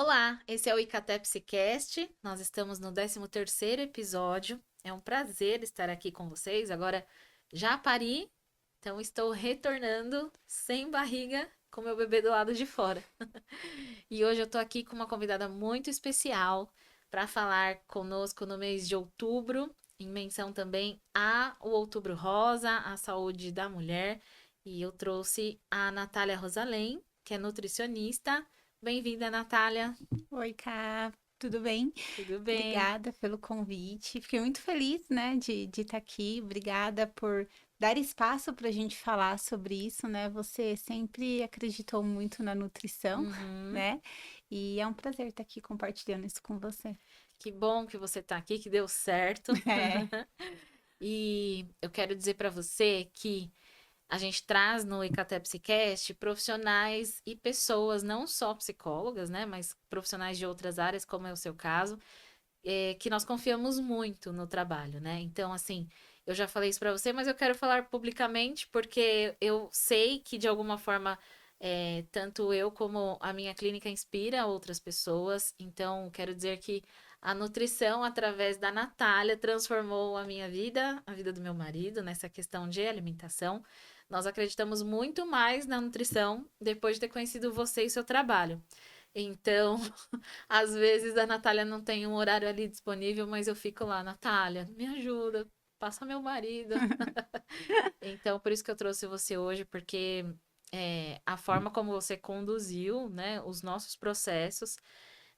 Olá, esse é o Icatepsicast. Nós estamos no 13º episódio. É um prazer estar aqui com vocês. Agora já pari, então estou retornando sem barriga com meu bebê do lado de fora. E hoje eu tô aqui com uma convidada muito especial para falar conosco no mês de outubro, em menção também ao Outubro Rosa, a saúde da mulher. E eu trouxe a Natália Rosalém, que é nutricionista. Bem-vinda, Natália. Oi, Ká, tudo bem? Tudo bem? Obrigada pelo convite. Fiquei muito feliz, né, de estar aqui. Obrigada por dar espaço para a gente falar sobre isso, né? Você sempre acreditou muito na nutrição, Uhum. né? E é um prazer estar aqui compartilhando isso com você. Que bom que você tá aqui, que deu certo. É. E eu quero dizer para você que a gente traz no Icatepsicast profissionais e pessoas, não só psicólogas, né, mas profissionais de outras áreas, como é o seu caso, que nós confiamos muito no trabalho, né? Então, assim, eu já falei isso para você, mas eu quero falar publicamente porque eu sei que de alguma forma tanto eu como a minha clínica inspira outras pessoas. Então, quero dizer que a nutrição, através da Natália, transformou a minha vida, a vida do meu marido, nessa questão de alimentação. Nós acreditamos muito mais na nutrição depois de ter conhecido você e seu trabalho. Então, às vezes a Natália não tem um horário ali disponível, mas eu fico lá, Natália, me ajuda, passa meu marido. Então, por isso que eu trouxe você hoje, porque a forma como você conduziu, né, os nossos processos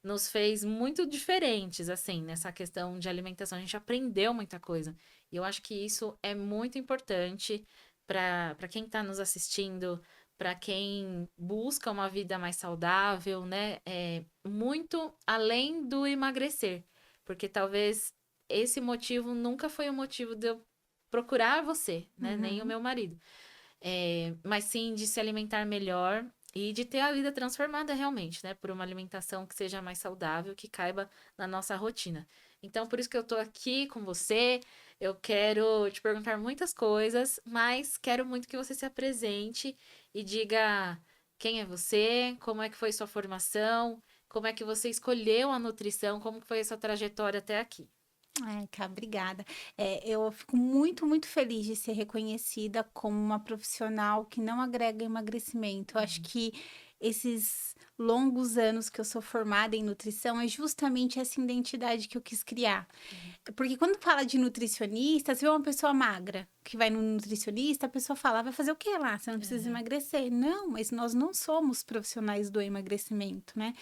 nos fez muito diferentes, assim, nessa questão de alimentação. A gente aprendeu muita coisa. E eu acho que isso é muito importante para quem está nos assistindo, para quem busca uma vida mais saudável, né? Muito além do emagrecer. Porque talvez esse motivo nunca foi o motivo de eu procurar você, né? Nem o Uhum. meu marido. Mas sim de se alimentar melhor e de ter a vida transformada realmente, né? Por uma alimentação que seja mais saudável, que caiba na nossa rotina. Então, por isso que eu tô aqui com você. Eu quero te perguntar muitas coisas, mas quero muito que você se apresente e diga quem é você, como é que foi sua formação, como é que você escolheu a nutrição, como que foi essa trajetória até aqui. Ai, Ká, obrigada. Eu fico muito, muito feliz de ser reconhecida como uma profissional que não agrega emagrecimento. Eu acho Uhum. que esses longos anos que eu sou formada em nutrição é justamente essa identidade que eu quis criar. Sim. Porque quando fala de nutricionista, você vê uma pessoa magra que vai no nutricionista, a pessoa fala, vai fazer o que lá? Você não precisa Uhum. emagrecer. Não, mas nós não somos profissionais do emagrecimento, né?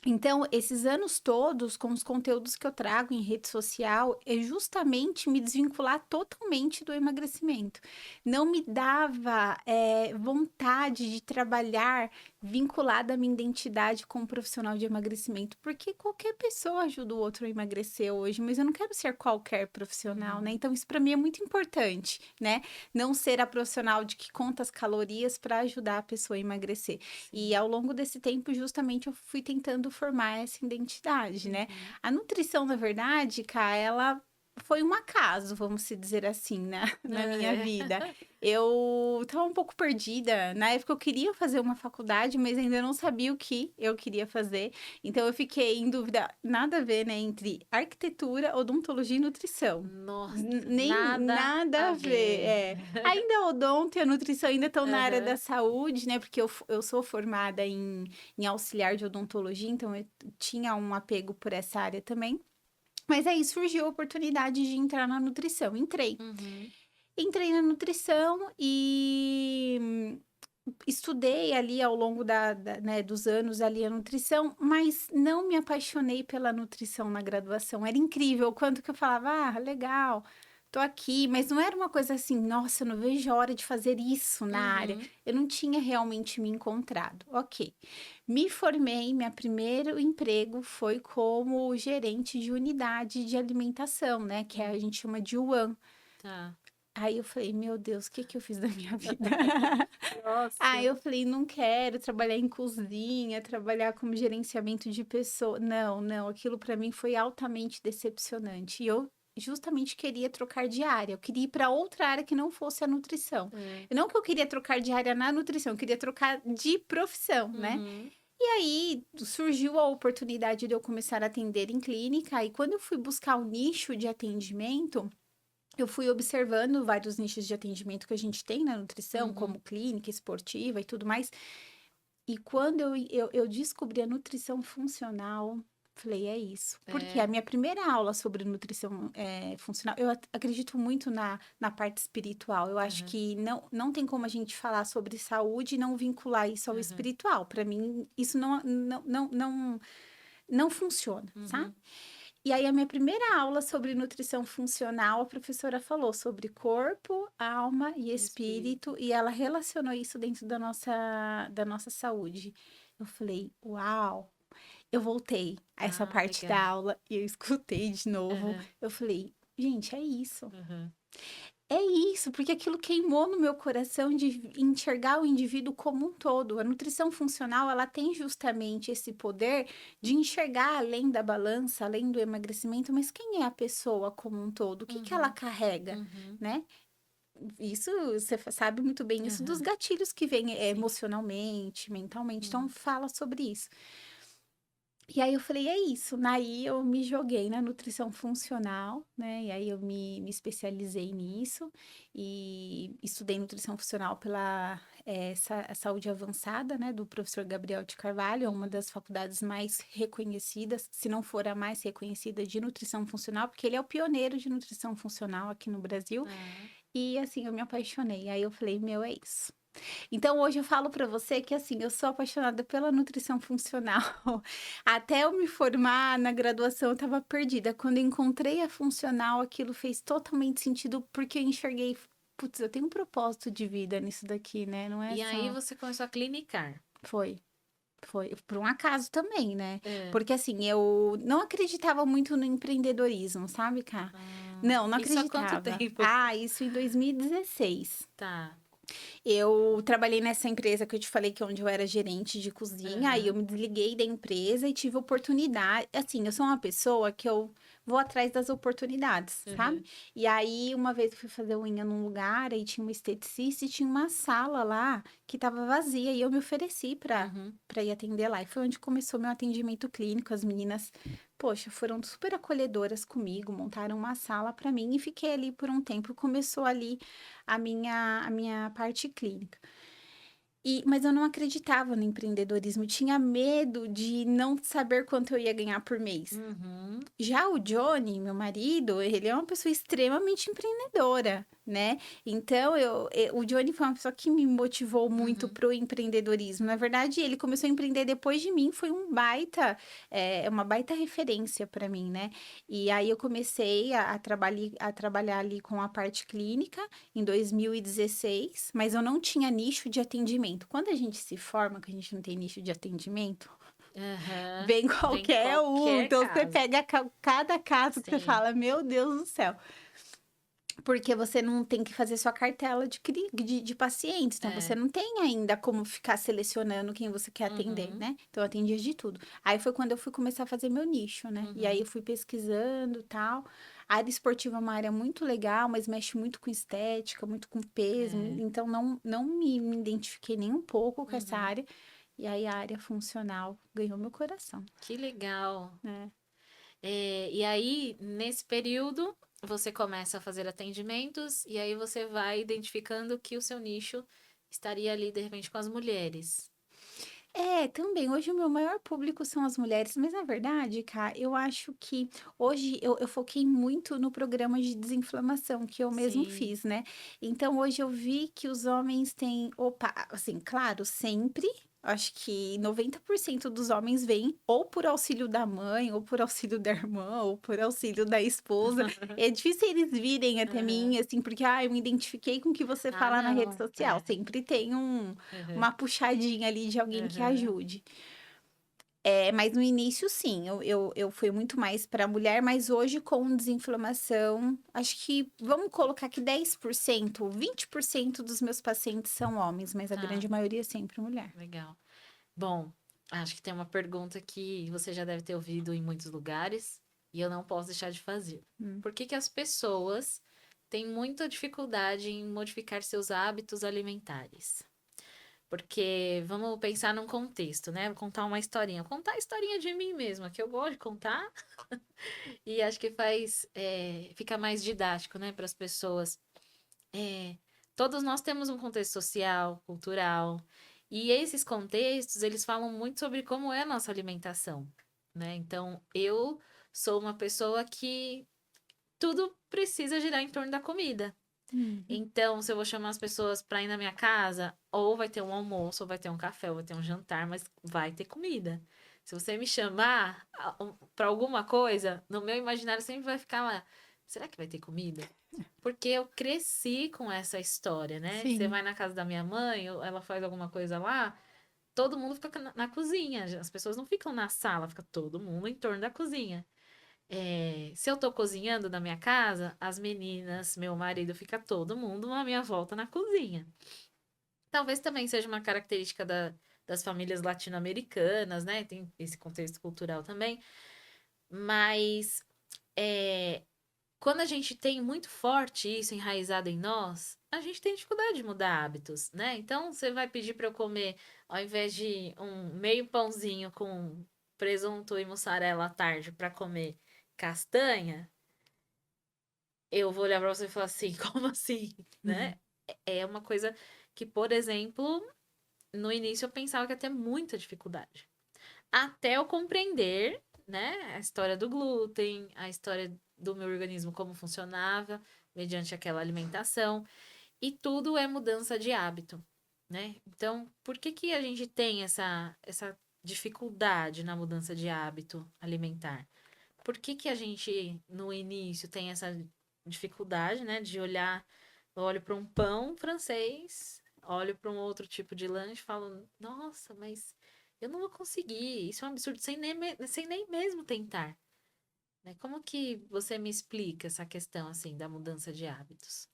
Então, esses anos todos, com os conteúdos que eu trago em rede social, é justamente me desvincular totalmente do emagrecimento. Não me dava vontade de trabalhar vinculada à minha identidade como profissional de emagrecimento, porque qualquer pessoa ajuda o outro a emagrecer hoje, mas eu não quero ser qualquer profissional, né? Uhum. Então, isso para mim é muito importante, né? Não ser a profissional de que conta as calorias para ajudar a pessoa a emagrecer. E Sim. ao longo desse tempo, justamente, eu fui tentando formar essa identidade, né? Uhum. A nutrição, na verdade, Cá, ela foi um acaso, vamos se dizer assim, né? Na minha É. vida. Eu estava um pouco perdida. Na época, eu queria fazer uma faculdade, mas ainda não sabia o que eu queria fazer. Então, eu fiquei em dúvida, nada a ver, né? Entre arquitetura, odontologia e nutrição. Nossa, Nem nada nada a a ver, ver. Ainda a odonto e a nutrição ainda estão na área da Aham. saúde, né? Porque eu sou formada em auxiliar de odontologia, então eu tinha um apego por essa área também. Mas aí surgiu a oportunidade de entrar na nutrição. Entrei. Uhum. Entrei na nutrição e estudei ali ao longo né, dos anos ali a nutrição, mas não me apaixonei pela nutrição na graduação. Era incrível o quanto que eu falava, ah, legal, tô aqui, mas não era uma coisa assim, nossa, eu não vejo a hora de fazer isso na área. Uhum. Eu não tinha realmente me encontrado. Ok. Me formei, meu primeiro emprego foi como gerente de unidade de alimentação, né? Que a Uhum. gente chama de UAN. Tá. Aí eu falei, meu Deus, o que que eu fiz da minha vida? Aí Nossa. eu falei, não quero trabalhar em cozinha, trabalhar como gerenciamento de pessoas. Não, não, aquilo para mim foi altamente decepcionante. E eu justamente queria trocar de área. Eu queria ir para outra área que não fosse a nutrição. É. E não que eu queria trocar de área na nutrição, eu queria trocar de profissão, né? Uhum. E aí surgiu a oportunidade de eu começar a atender em clínica, e quando eu fui buscar o nicho de atendimento, eu fui observando vários nichos de atendimento que a gente tem na nutrição, Uhum. como clínica, esportiva e tudo mais. E quando eu descobri a nutrição funcional, falei, é isso. Porque a É. minha primeira aula sobre nutrição funcional, eu acredito muito na parte espiritual. Eu acho Aham, que não tem como a gente falar sobre saúde e não vincular isso ao aham. espiritual. Para mim, isso não funciona, sabe? Uhum. E aí, a minha primeira aula sobre nutrição funcional, a professora falou sobre corpo, alma e Espírito. espírito, e ela relacionou isso dentro da nossa saúde. Eu falei, uau! Eu voltei a essa Ah, parte da legal. aula e eu escutei de novo. Aham, Eu falei, gente, é isso. aham. É isso, porque aquilo queimou no meu coração de enxergar o indivíduo como um todo. A nutrição funcional, ela tem justamente esse poder de enxergar além da balança, além do emagrecimento, mas quem é a pessoa como um todo? O que que ela Uhum, carrega, uhum, né? Isso, você sabe muito bem isso dos aham. gatilhos que vêm Sim. emocionalmente, mentalmente. Então, Uhum. fala sobre isso. E aí eu falei, é isso. Aí eu me joguei na nutrição funcional, né? E aí eu me especializei nisso e estudei nutrição funcional pela saúde avançada, né? Do professor Gabriel de Carvalho, é uma Uhum. das faculdades mais reconhecidas, se não for a mais reconhecida de nutrição funcional, porque ele é o pioneiro de nutrição funcional aqui no Brasil. Ah, E assim, eu me apaixonei. Aí eu falei, meu, é isso. Então, hoje eu falo para você que, assim, eu sou apaixonada pela nutrição funcional. Até eu me formar na graduação, eu estava perdida. Quando eu encontrei a funcional, aquilo fez totalmente sentido, porque eu enxerguei, putz, eu tenho um propósito de vida nisso daqui, né? Não é e aí só. você começou a clinicar. Foi. Foi por um acaso também, né? É. Porque assim, eu não acreditava muito no empreendedorismo, sabe, Cá? Não Isso há quanto acreditava. tempo? Ah, isso em 2016. Tá. Eu trabalhei nessa empresa que eu te falei que é onde eu era gerente de cozinha, aí eu Aham. me desliguei da empresa e tive oportunidade. Assim, eu sou uma pessoa que eu vou atrás das oportunidades, sabe? Aham. E aí, uma vez eu fui fazer unha num lugar, aí tinha uma esteticista e tinha uma sala lá que tava vazia e eu me ofereci Uhum. para ir atender lá. E foi onde começou meu atendimento clínico. As meninas, poxa, foram super acolhedoras comigo, montaram uma sala para mim e fiquei ali por um tempo. Começou ali a minha parte clínica. Mas eu não acreditava no empreendedorismo, eu tinha medo de não saber quanto eu ia ganhar por mês. Uhum. Já o Johnny, meu marido, ele é uma pessoa extremamente empreendedora, né? Então, o Johnny foi uma pessoa que me motivou muito Uhum. pro empreendedorismo. Na verdade, ele começou a empreender depois de mim, foi uma baita referência para mim, né? E aí eu comecei a trabalhar ali com a parte clínica em 2016, mas eu não tinha nicho de atendimento. Quando a gente se forma, que a gente não tem nicho de atendimento, Aham. vem Vem qualquer um. qualquer Então você caso. pega cada caso que você Sim. fala, meu Deus do céu. Porque você não tem que fazer sua cartela de pacientes. Então você É. não tem ainda como ficar selecionando quem você quer atender, Uhum. né? Então eu atendia de tudo. Aí foi quando eu fui começar a fazer meu nicho, né? E aí eu Uhum. fui pesquisando e tal. A área esportiva é uma área muito legal, mas mexe muito com estética, muito com peso. É. Então não me identifiquei nem um pouco com essa Uhum. área. E aí a área funcional ganhou meu coração, Que legal. né? É, e aí, nesse período, você começa a fazer atendimentos e aí você vai identificando que o seu nicho estaria ali, de repente, com as mulheres. É, também. Hoje o meu maior público são as mulheres, mas na verdade, cara, eu acho que hoje eu foquei muito no programa de desinflamação que eu mesmo Sim. fiz, né? Então hoje eu vi que os homens têm, opa, assim, claro, sempre. Acho que 90% dos homens vêm ou por auxílio da mãe, ou por auxílio da irmã, ou por auxílio da esposa. É difícil eles virem até Aham. mim, assim, porque, eu me identifiquei com o que você Ah, fala na rede não. social. É. Sempre tem Aham. uma puxadinha ali de alguém que Aham. ajude. Mas no início, sim, eu fui muito mais para mulher, mas hoje com desinflamação, acho que vamos colocar que 10%, 20% dos meus pacientes são homens, mas a Tá, grande maioria é sempre mulher. legal. Bom, acho que tem uma pergunta que você já deve ter ouvido em muitos lugares e eu não posso deixar de fazer. Hum. Por que que as pessoas têm muita dificuldade em modificar seus hábitos alimentares? Porque vamos pensar num contexto, né? Vou contar uma historinha. Vou contar a historinha de mim mesma, que eu gosto de contar. E acho que fica mais didático, né, para as pessoas. É, todos nós temos um contexto social, cultural, e esses contextos, eles falam muito sobre como é a nossa alimentação, né? Então, eu sou uma pessoa que tudo precisa girar em torno da comida. Uhum. Então, se eu vou chamar as pessoas para ir na minha casa, ou vai ter um almoço, ou vai ter um café, ou vai ter um jantar, mas vai ter comida. Se você me chamar para alguma coisa, no meu imaginário sempre vai ficar lá. Será que vai ter comida? Porque eu cresci com essa história, né? Você Sim. vai na casa da minha mãe, ela faz alguma coisa lá, todo mundo fica na cozinha. As pessoas não ficam na sala, fica todo mundo em torno da cozinha. Se eu tô cozinhando na minha casa, as meninas, meu marido, fica todo mundo na minha volta na cozinha. Talvez também seja uma característica das famílias latino-americanas, né? Tem esse contexto cultural também. Mas é, quando a gente tem muito forte isso enraizado em nós, a gente tem dificuldade de mudar hábitos, né? Então, você vai pedir para eu comer, ao invés de um meio pãozinho com presunto e mussarela à tarde para comer castanha, eu vou olhar pra você e falar assim, como assim, né? Uhum. É uma coisa que, por exemplo, no início eu pensava que ia ter muita dificuldade. Até eu compreender, né, a história do glúten, a história do meu organismo, como funcionava, mediante aquela alimentação. E tudo é mudança de hábito, né? Então, por que que a gente tem essa dificuldade na mudança de hábito alimentar? Por que que a gente, no início, tem essa dificuldade, né, de olhar, eu olho para um pão francês, olho para um outro tipo de lanche e falo, nossa, mas eu não vou conseguir, isso é um absurdo, sem nem mesmo tentar, né? Como que você me explica essa questão, assim, da mudança de hábitos?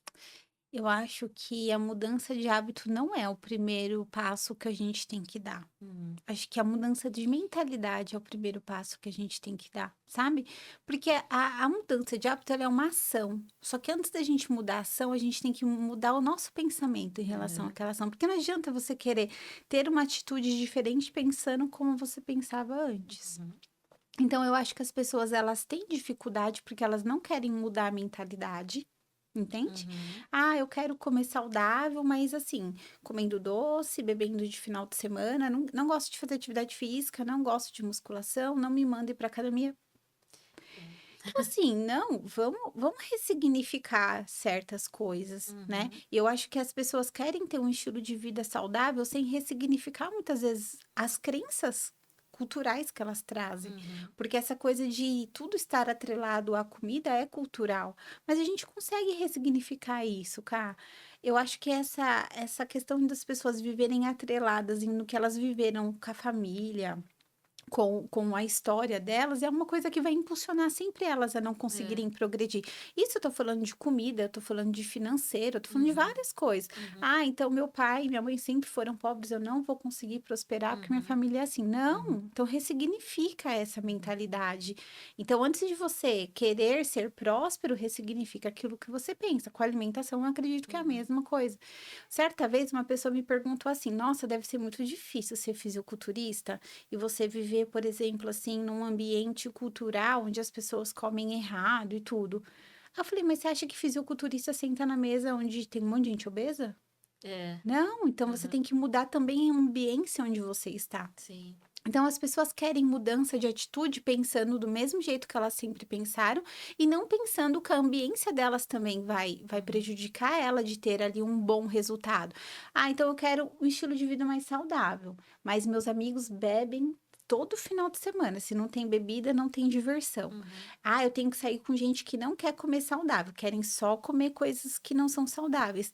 Eu acho que a mudança de hábito não é o primeiro passo que a gente tem que dar. Hum, Acho que a mudança de mentalidade é o primeiro passo que a gente tem que dar, sabe? Porque a mudança de hábito ela é uma ação. Só que antes da gente mudar a ação, a gente tem que mudar o nosso pensamento em relação uhum, àquela ação. Porque não adianta você querer ter uma atitude diferente pensando como você pensava antes. uhum, Então, eu acho que as pessoas elas têm dificuldade porque elas não querem mudar a mentalidade. Entende? uhum, Ah, eu quero comer saudável, mas assim, comendo doce, bebendo de final de semana, não gosto de fazer atividade física, não gosto de musculação, não me mandem para academia. sim, Então, assim, não, vamos ressignificar certas coisas, né? uhum, E eu acho que as pessoas querem ter um estilo de vida saudável sem ressignificar muitas vezes as crenças culturais que elas trazem. uhum, Porque essa coisa de tudo estar atrelado à comida é cultural, mas a gente consegue ressignificar isso, cara. Eu acho que essa questão das pessoas viverem atreladas no que elas viveram com a família, com a história delas, é uma coisa que vai impulsionar sempre elas a não é, conseguirem progredir. Isso eu tô falando de comida, eu tô falando de financeiro, eu tô falando de uhum, várias coisas. uhum, Ah, então meu pai e minha mãe sempre foram pobres, eu não vou conseguir prosperar porque minha uhum, família é assim. uhum, Não, então ressignifica essa uhum, mentalidade. Então, antes de você querer ser próspero, ressignifica aquilo que você pensa. Com a alimentação, eu acredito que é a uhum, mesma coisa. Certa vez, uma pessoa me perguntou assim: Nossa, deve ser muito difícil ser fisiculturista e você viver, por exemplo, assim, num ambiente cultural onde as pessoas comem errado e tudo. Aí eu falei, mas você acha que fisiculturista senta na mesa onde tem um monte de gente obesa? é, Não, então você uhum, tem que mudar também a ambiência onde você está. sim, Então, as pessoas querem mudança de atitude pensando do mesmo jeito que elas sempre pensaram e não pensando que a ambiência delas também vai uhum, prejudicar ela de ter ali um bom resultado. Ah, então eu quero um estilo de vida mais saudável, mas meus amigos bebem todo final de semana. Se não tem bebida, não tem diversão. uhum, Ah, eu tenho que sair com gente que não quer comer saudável, querem só comer coisas que não são saudáveis.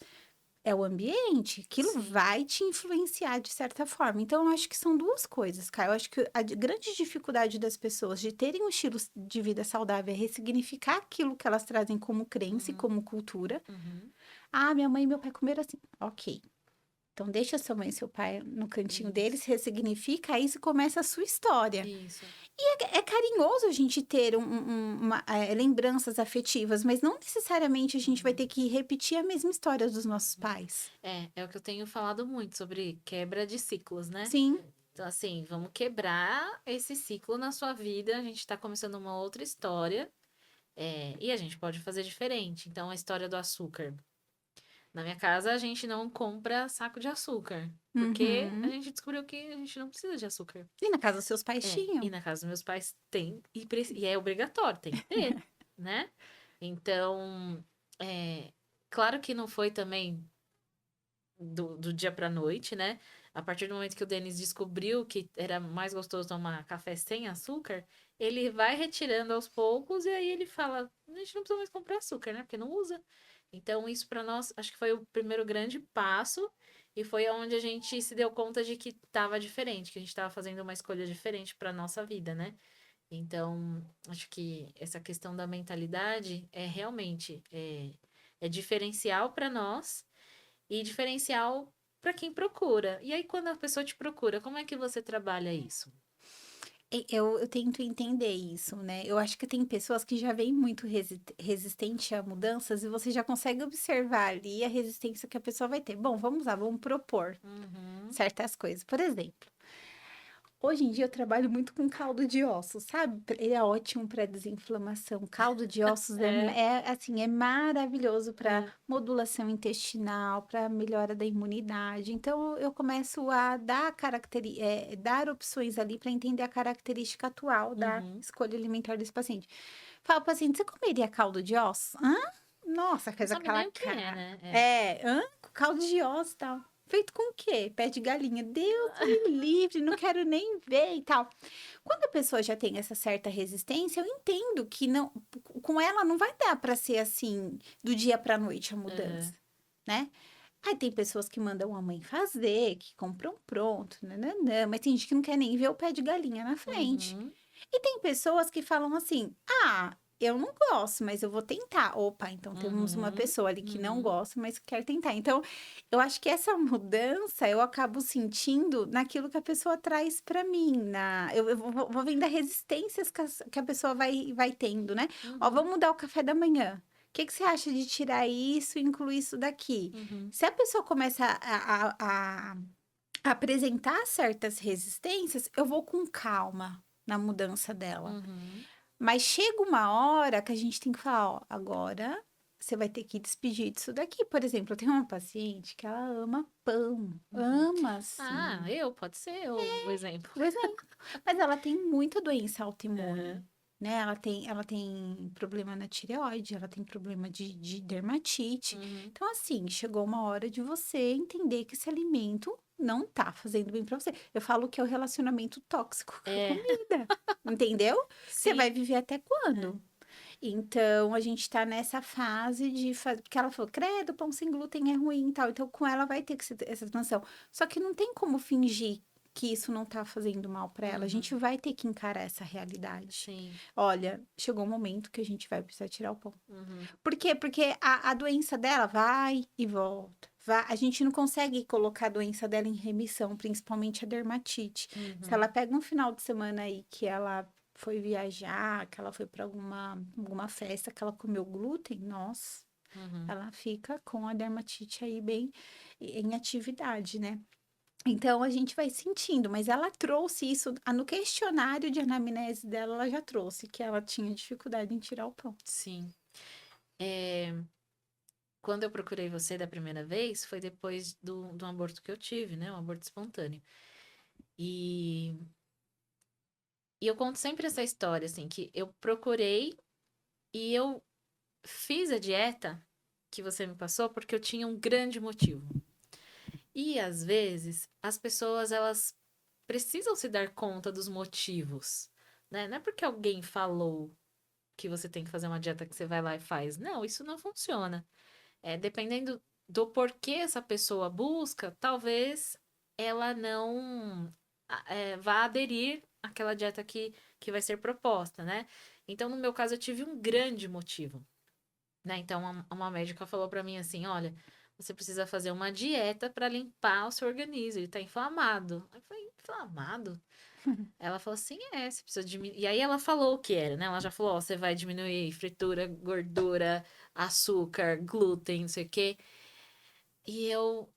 É o ambiente, aquilo sim, vai te influenciar de certa forma. Então, eu acho que são duas coisas, Caio. Eu acho que a grande dificuldade das pessoas de terem um estilo de vida saudável é ressignificar aquilo que elas trazem como crença e uhum, como cultura. uhum, Ah, minha mãe e meu pai comeram assim. Ok. Então, deixa sua mãe e seu pai no cantinho deles, isso, ressignifica isso e começa a sua história. isso, É carinhoso a gente ter lembranças afetivas, mas não necessariamente a gente vai ter que repetir a mesma história dos nossos pais. É o que eu tenho falado muito sobre quebra de ciclos, né? Sim. Então, assim, vamos quebrar esse ciclo na sua vida. A gente tá começando uma outra história. E a gente pode fazer diferente. Então, a história do açúcar. Na minha casa, a gente não compra saco de açúcar. Porque a Uhum. gente descobriu que a gente não precisa de açúcar. E na casa dos seus pais E tinham. na casa dos meus pais tem, e é obrigatório, tem que ter, né? Então, claro que não foi também do dia pra noite, né? A partir do momento que o Denis descobriu que era mais gostoso tomar café sem açúcar, ele vai retirando aos poucos e aí ele fala: a gente não precisa mais comprar açúcar, né? Porque não usa. Então, isso pra nós, acho que foi o primeiro grande passo e foi onde a gente se deu conta de que tava diferente, que a gente tava fazendo uma escolha diferente pra nossa vida, né? Então, acho que essa questão da mentalidade é realmente é diferencial para nós e diferencial para quem procura. E aí, quando a pessoa te procura, como é que você trabalha isso? Eu tento entender isso, né? Eu acho que tem pessoas que já vêm muito resistente a mudanças e você já consegue observar ali a resistência que a pessoa vai ter. Bom, vamos lá, vamos propor Uhum. certas coisas. Por exemplo, hoje em dia eu trabalho muito com caldo de ossos, sabe? Ele é ótimo para desinflamação. Caldo de ossos É. assim, é maravilhoso para É. modulação intestinal, para melhora da imunidade. Então eu começo a dar opções ali para entender a característica atual da Uhum. escolha alimentar desse paciente. Fala, paciente, você comeria caldo de ossos? Hã? Nossa, Não faz sabe aquela nem o que é, cara. né? É. É, hã? Caldo de ossos e tal. Feito com o quê? Pé de galinha. Deus me livre, não quero nem ver e tal. Quando a pessoa já tem essa certa resistência, eu entendo que não, com ela não vai dar para ser assim do dia para noite a mudança, Uhum. né? Aí tem pessoas que mandam a mãe fazer, que compram pronto, nananã, mas tem gente que não quer nem ver o pé de galinha na frente. Uhum. E tem pessoas que falam assim: ah, eu não gosto, mas eu vou tentar. Opa, então temos uma Uhum. pessoa ali que não Uhum. gosta, mas que quer tentar. Então, eu acho que essa mudança eu acabo sentindo naquilo que a pessoa traz para mim. Eu vou vendo as resistências que a pessoa vai tendo, né? Ó, Uhum. vamos mudar o café da manhã. O que, que você acha de tirar isso e incluir isso daqui? Uhum. Se a pessoa começa a apresentar certas resistências, eu vou com calma na mudança dela. Uhum. Mas chega uma hora que a gente tem que falar, ó, agora você vai ter que despedir disso daqui. Por exemplo, eu tenho uma paciente que ela ama pão, Uhum. ama Ah, assim, pode ser eu, o exemplo. por exemplo. Mas ela tem muita doença Uhum. autoimune, né? Ela tem problema na tireoide, ela tem problema de dermatite. Uhum. Então, assim, chegou uma hora de você entender que esse alimento não tá fazendo bem pra você. Eu falo que é o relacionamento tóxico com a É, comida, entendeu? Você vai sim. viver até É. quando? Então, a gente tá nessa fase de fazer. Porque ela falou, credo, pão sem glúten é ruim e tal. Então, com ela vai ter que ser essa transição. Só que não tem como fingir que isso não tá fazendo mal pra ela. A gente Uhum. vai ter que encarar essa realidade. Sim. Olha, chegou um momento que a gente vai precisar tirar o pão. Uhum. Por quê? Porque a doença dela vai e volta. A gente não consegue colocar a doença dela em remissão, principalmente a dermatite. Se ela Uhum. pega um final de semana aí que ela foi viajar, que ela foi para alguma festa, que ela comeu glúten, nossa, Uhum. ela fica com a dermatite aí bem em atividade, né? Então a gente vai sentindo, mas ela trouxe isso no questionário de anamnese dela, ela já trouxe que ela tinha dificuldade em tirar o pão. Sim. É, quando eu procurei você da primeira vez, foi depois do aborto que eu tive, né? Um aborto espontâneo. E, e eu conto sempre essa história, assim, que eu procurei e eu fiz a dieta que você me passou porque eu tinha um grande motivo. E às vezes as pessoas elas precisam se dar conta dos motivos, né? Não é porque alguém falou que você tem que fazer uma dieta que você vai lá e faz. Não, isso não funciona. Dependendo do porquê essa pessoa busca, talvez ela não vá aderir àquela dieta que vai ser proposta, né? Então, no meu caso, eu tive um grande motivo, né? Então, uma médica falou pra mim assim: olha, você precisa fazer uma dieta para limpar o seu organismo, ele tá inflamado. Aí eu falei: inflamado? Ela falou assim, você precisa diminuir. E aí ela falou o que era, né? Ela já falou, ó, você vai diminuir fritura, gordura, açúcar, glúten, não sei o quê. E eu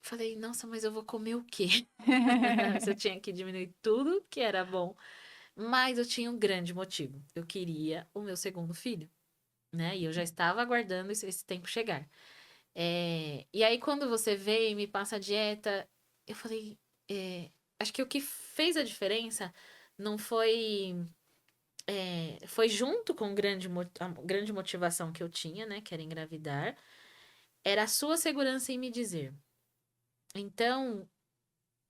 falei, nossa, mas eu vou comer o quê? Se eu tinha que diminuir tudo que era bom. Mas eu tinha um grande motivo. Eu queria o meu segundo filho, né? E eu já estava aguardando esse tempo chegar. E aí, quando você veio e me passa a dieta, eu falei, acho que o que fez a diferença não foi. Foi junto com a grande motivação que eu tinha, né? Que era engravidar, era a sua segurança em me dizer. Então,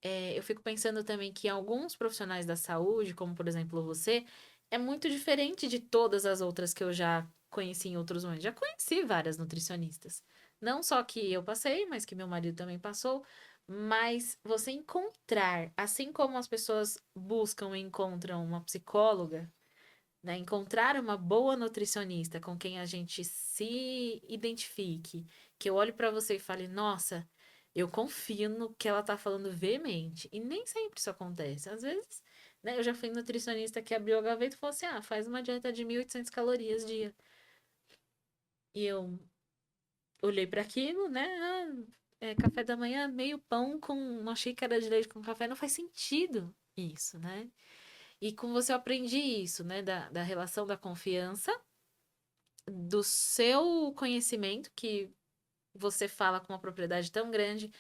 eu fico pensando também que alguns profissionais da saúde, como por exemplo você, é muito diferente de todas as outras que eu já conheci em outros momentos. Já conheci várias nutricionistas. Não só que eu passei, mas que meu marido também passou. Mas você encontrar, assim como as pessoas buscam e encontram uma psicóloga, né? Encontrar uma boa nutricionista com quem a gente se identifique, que eu olhe para você e fale, nossa, eu confio no que ela tá falando veemente. E nem sempre isso acontece. Às vezes, né, eu já fui nutricionista que abriu a gaveta e falou assim: ah, faz uma dieta de 1.800 calorias dia. E eu olhei para aquilo, né? Café da manhã, meio pão com uma xícara de leite com café, não faz sentido isso, né? E com você eu aprendi isso, né? Da relação da confiança, do seu conhecimento, que você fala com uma propriedade tão grande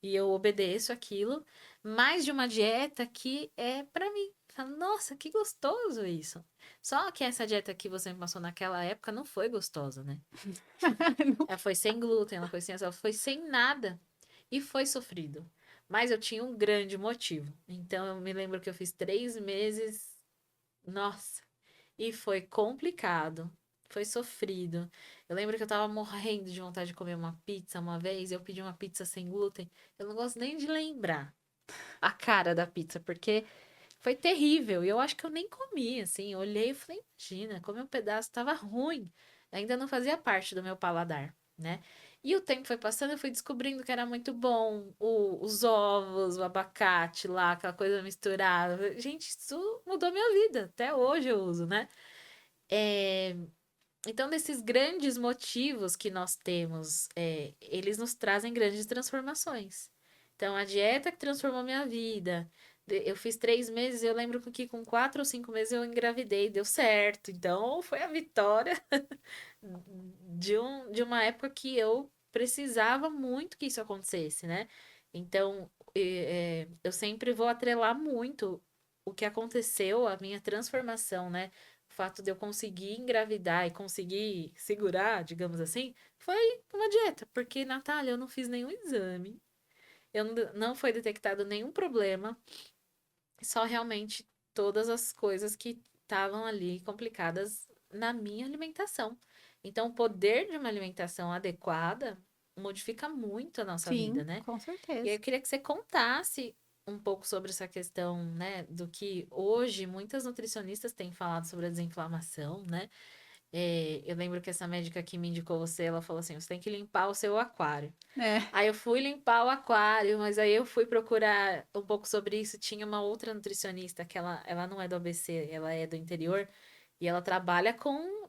e eu obedeço aquilo, mais de uma dieta que é pra mim. Falo, nossa, que gostoso isso. Só que essa dieta que você me passou naquela época não foi gostosa, né? Ela foi sem glúten, ela foi sem nada e foi sofrido. Mas eu tinha um grande motivo. Então eu me lembro que eu fiz 3 meses, nossa, e foi complicado. Foi sofrido. Eu lembro que eu tava morrendo de vontade de comer uma pizza uma vez. Eu pedi uma pizza sem glúten. Eu não gosto nem de lembrar a cara da pizza, porque foi terrível. E eu acho que eu nem comi, assim. Eu olhei e falei, imagina, comer um pedaço tava ruim. Ainda não fazia parte do meu paladar, né? E o tempo foi passando, eu fui descobrindo que era muito bom. Os ovos, o abacate lá, aquela coisa misturada. Gente, isso mudou minha vida. Até hoje eu uso, né? É, então, desses grandes motivos que nós temos, eles nos trazem grandes transformações. Então, a dieta que transformou minha vida. Eu fiz 3 meses, eu lembro que com 4 ou 5 meses eu engravidei, deu certo. Então, foi a vitória de uma época que eu precisava muito que isso acontecesse, né? Então, eu sempre vou atrelar muito o que aconteceu, a minha transformação, né? O fato de eu conseguir engravidar e conseguir segurar, digamos assim, foi uma dieta. Porque, Natália, eu não fiz nenhum exame, eu não foi detectado nenhum problema, só realmente todas as coisas que estavam ali complicadas na minha alimentação. Então, o poder de uma alimentação adequada modifica muito a nossa vida, Sim, né? com E aí certeza. eu queria que você contasse um pouco sobre essa questão, né, do que hoje muitas nutricionistas têm falado sobre a desinflamação, né? Eu lembro que essa médica que me indicou você, ela falou assim, você tem que limpar o seu aquário. É. Aí eu fui limpar o aquário, mas aí eu fui procurar um pouco sobre isso. Tinha uma outra nutricionista que ela não é do ABC, ela é do interior e ela trabalha com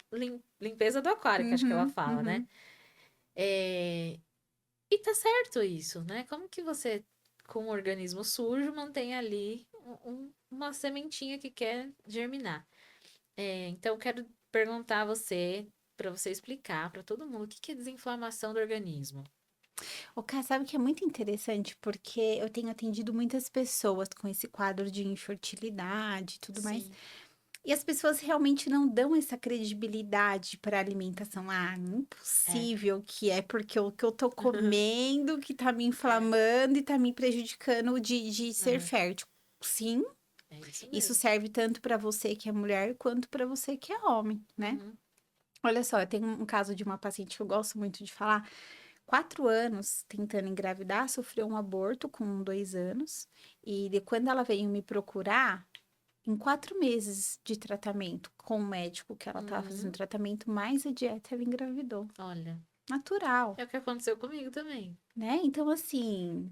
limpeza do aquário, que acho que ela Uhum, fala, né? uhum. É, E tá certo isso, né? Como que você, com um organismo sujo, mantém ali uma sementinha que quer germinar? Então, eu quero perguntar a você, para você explicar para todo mundo, o que que é desinflamação do organismo? O Cá, sabe que é muito interessante porque eu tenho atendido muitas pessoas com esse quadro de infertilidade e tudo mais. Sim. E as pessoas realmente não dão essa credibilidade para a alimentação. Ah, É. impossível que é porque o que eu tô comendo que tá me É. inflamando e tá me prejudicando de ser Uhum. fértil. Sim, É isso isso mesmo. serve tanto para você que é mulher quanto para você que é homem, né? Uhum. Olha só, eu tenho um caso de uma paciente que eu gosto muito de falar. 4 anos tentando engravidar, sofreu um aborto com 2 anos. E de quando ela veio me procurar, em 4 meses de tratamento com o médico que ela estava fazendo Uhum. tratamento, mais a dieta, ela engravidou. Olha, Natural, é o que aconteceu comigo também. né? Então, assim,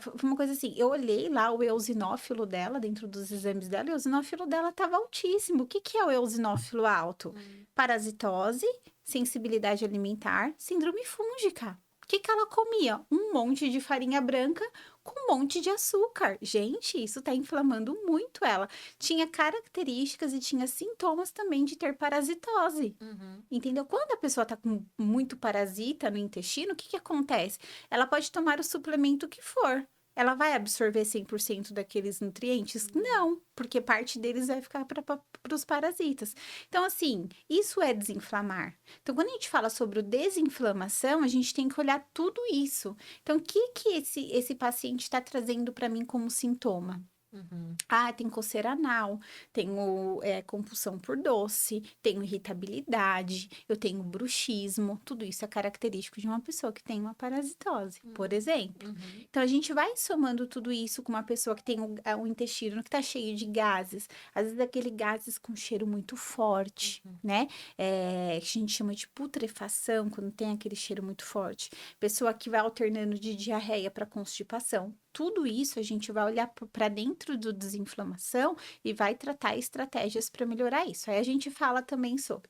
Foi uma coisa assim, eu olhei lá o eosinófilo dela, dentro dos exames dela, e o eosinófilo dela estava altíssimo. O que que é o eosinófilo alto? Hum. Parasitose, sensibilidade alimentar, síndrome fúngica. O que que ela comia? Um monte de farinha branca com um monte de açúcar. Gente, isso está inflamando muito ela. Tinha características e tinha sintomas também de ter parasitose. Uhum. Entendeu? Quando a pessoa tá com muito parasita no intestino, o que que acontece? Ela pode tomar o suplemento que for. Ela vai absorver 100% daqueles nutrientes? Não, porque parte deles vai ficar para os parasitas. Então, assim, isso é desinflamar. Então, quando a gente fala sobre o desinflamação, a gente tem que olhar tudo isso. Então, o que que esse paciente está trazendo para mim como sintoma? Uhum. Ah, tem coceira anal, tenho compulsão por doce, tenho irritabilidade, eu tenho bruxismo. Tudo isso é característico de uma pessoa que tem uma parasitose, por Uhum. exemplo. Uhum. Então, a gente vai somando tudo isso com uma pessoa que tem o intestino que está cheio de gases. Às vezes, aquele gases com cheiro muito forte, Uhum. né? Que a gente chama de putrefação, quando tem aquele cheiro muito forte. Pessoa que vai alternando de diarreia para constipação. Tudo isso a gente vai olhar para dentro do desinflamação e vai tratar estratégias para melhorar isso. Aí a gente fala também sobre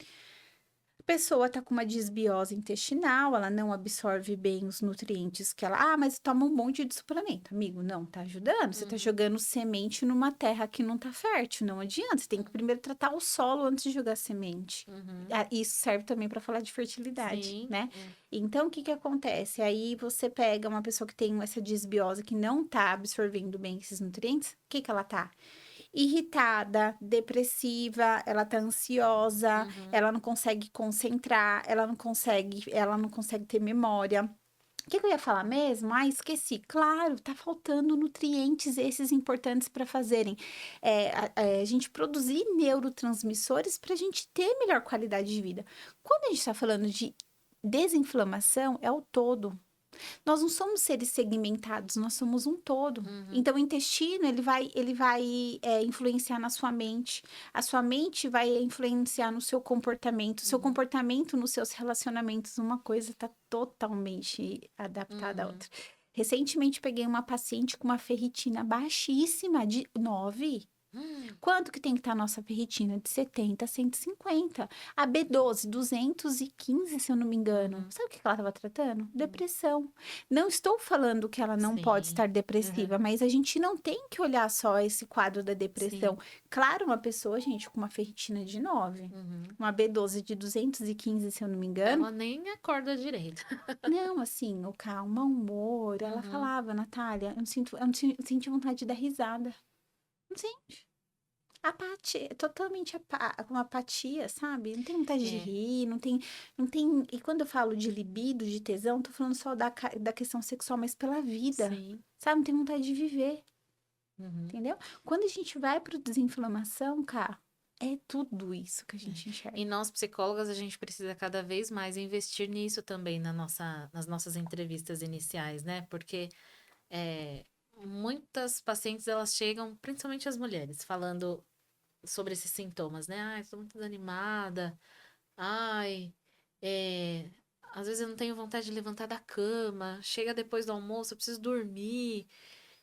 a pessoa tá com uma desbiose intestinal, ela não absorve bem os nutrientes que ela. Ah, mas toma um monte de suplemento. Amigo, não tá ajudando. Você tá Uhum. jogando semente numa terra que não tá fértil, não adianta. Você tem que primeiro tratar o solo antes de jogar semente. Uhum. Isso serve também para falar de fertilidade, Sim. né? É. Então, o que que acontece? Aí você pega uma pessoa que tem essa desbiose que não tá absorvendo bem esses nutrientes, o que que ela tá? Irritada, depressiva, ela tá ansiosa, Uhum. ela não consegue concentrar, ela não consegue ter memória. O que que eu ia falar mesmo? Ah, esqueci. Claro, tá faltando nutrientes esses importantes para fazerem a gente produzir neurotransmissores para a gente ter melhor qualidade de vida. Quando a gente está falando de desinflamação, é o todo. Nós não somos seres segmentados, nós somos um todo. Uhum. Então, o intestino, ele vai influenciar na sua mente. A sua mente vai influenciar no seu comportamento. O seu Uhum. comportamento nos seus relacionamentos. Uma coisa está totalmente adaptada à Uhum. outra. Recentemente, peguei uma paciente com uma ferritina baixíssima, de 9. Hum. Quanto que tem que estar a nossa ferritina? De 70 a 150. A B12, 215, se eu não me engano. Uhum. Sabe o que ela estava tratando? Hum. Depressão. Não estou falando que ela não pode Sim. estar Uhum. depressiva, mas a gente não tem que olhar só esse quadro da depressão. Sim. Claro, uma pessoa, gente, com uma ferritina de 9, Uhum. uma B12 de 215, se eu não me engano. Ela nem acorda direito. Não, assim, o calma, humor. Ela Uhum. falava, Natália, eu não sinto vontade de dar risada. Não sinto. Apatia, totalmente com apatia, sabe? Não tem vontade de É. rir, não tem. E quando eu falo de libido, de tesão, tô falando só da questão sexual, mas pela vida, Sim. sabe? Não tem vontade de viver, Uhum. entendeu? Quando a gente vai pro desinflamação, cara, é tudo isso que a É. gente E enxerga. nós, psicólogas, a gente precisa cada vez mais investir nisso também nas nossas entrevistas iniciais, né? Porque muitas pacientes, elas chegam, principalmente as mulheres, falando sobre esses sintomas, né? Ai, estou muito desanimada. Ai, é, às vezes eu não tenho vontade de levantar da cama. Chega depois do almoço, eu preciso dormir.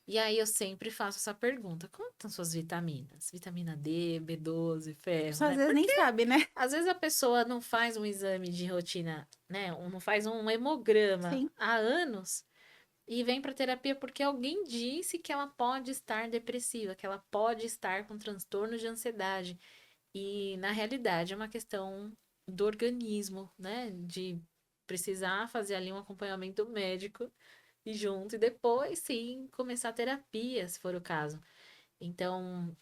E aí eu sempre faço essa pergunta: como estão suas vitaminas? Vitamina D, B12, A ferro, pessoa às né? vezes nem Porque sabe, né? às vezes a pessoa não faz um exame de rotina, né? Ou não faz um hemograma Sim. há anos e vem para terapia porque alguém disse que ela pode estar depressiva, que ela pode estar com transtorno de ansiedade. E na realidade é uma questão do organismo, né? De precisar fazer ali um acompanhamento médico e junto, e depois sim começar a terapia, se for o caso. Então,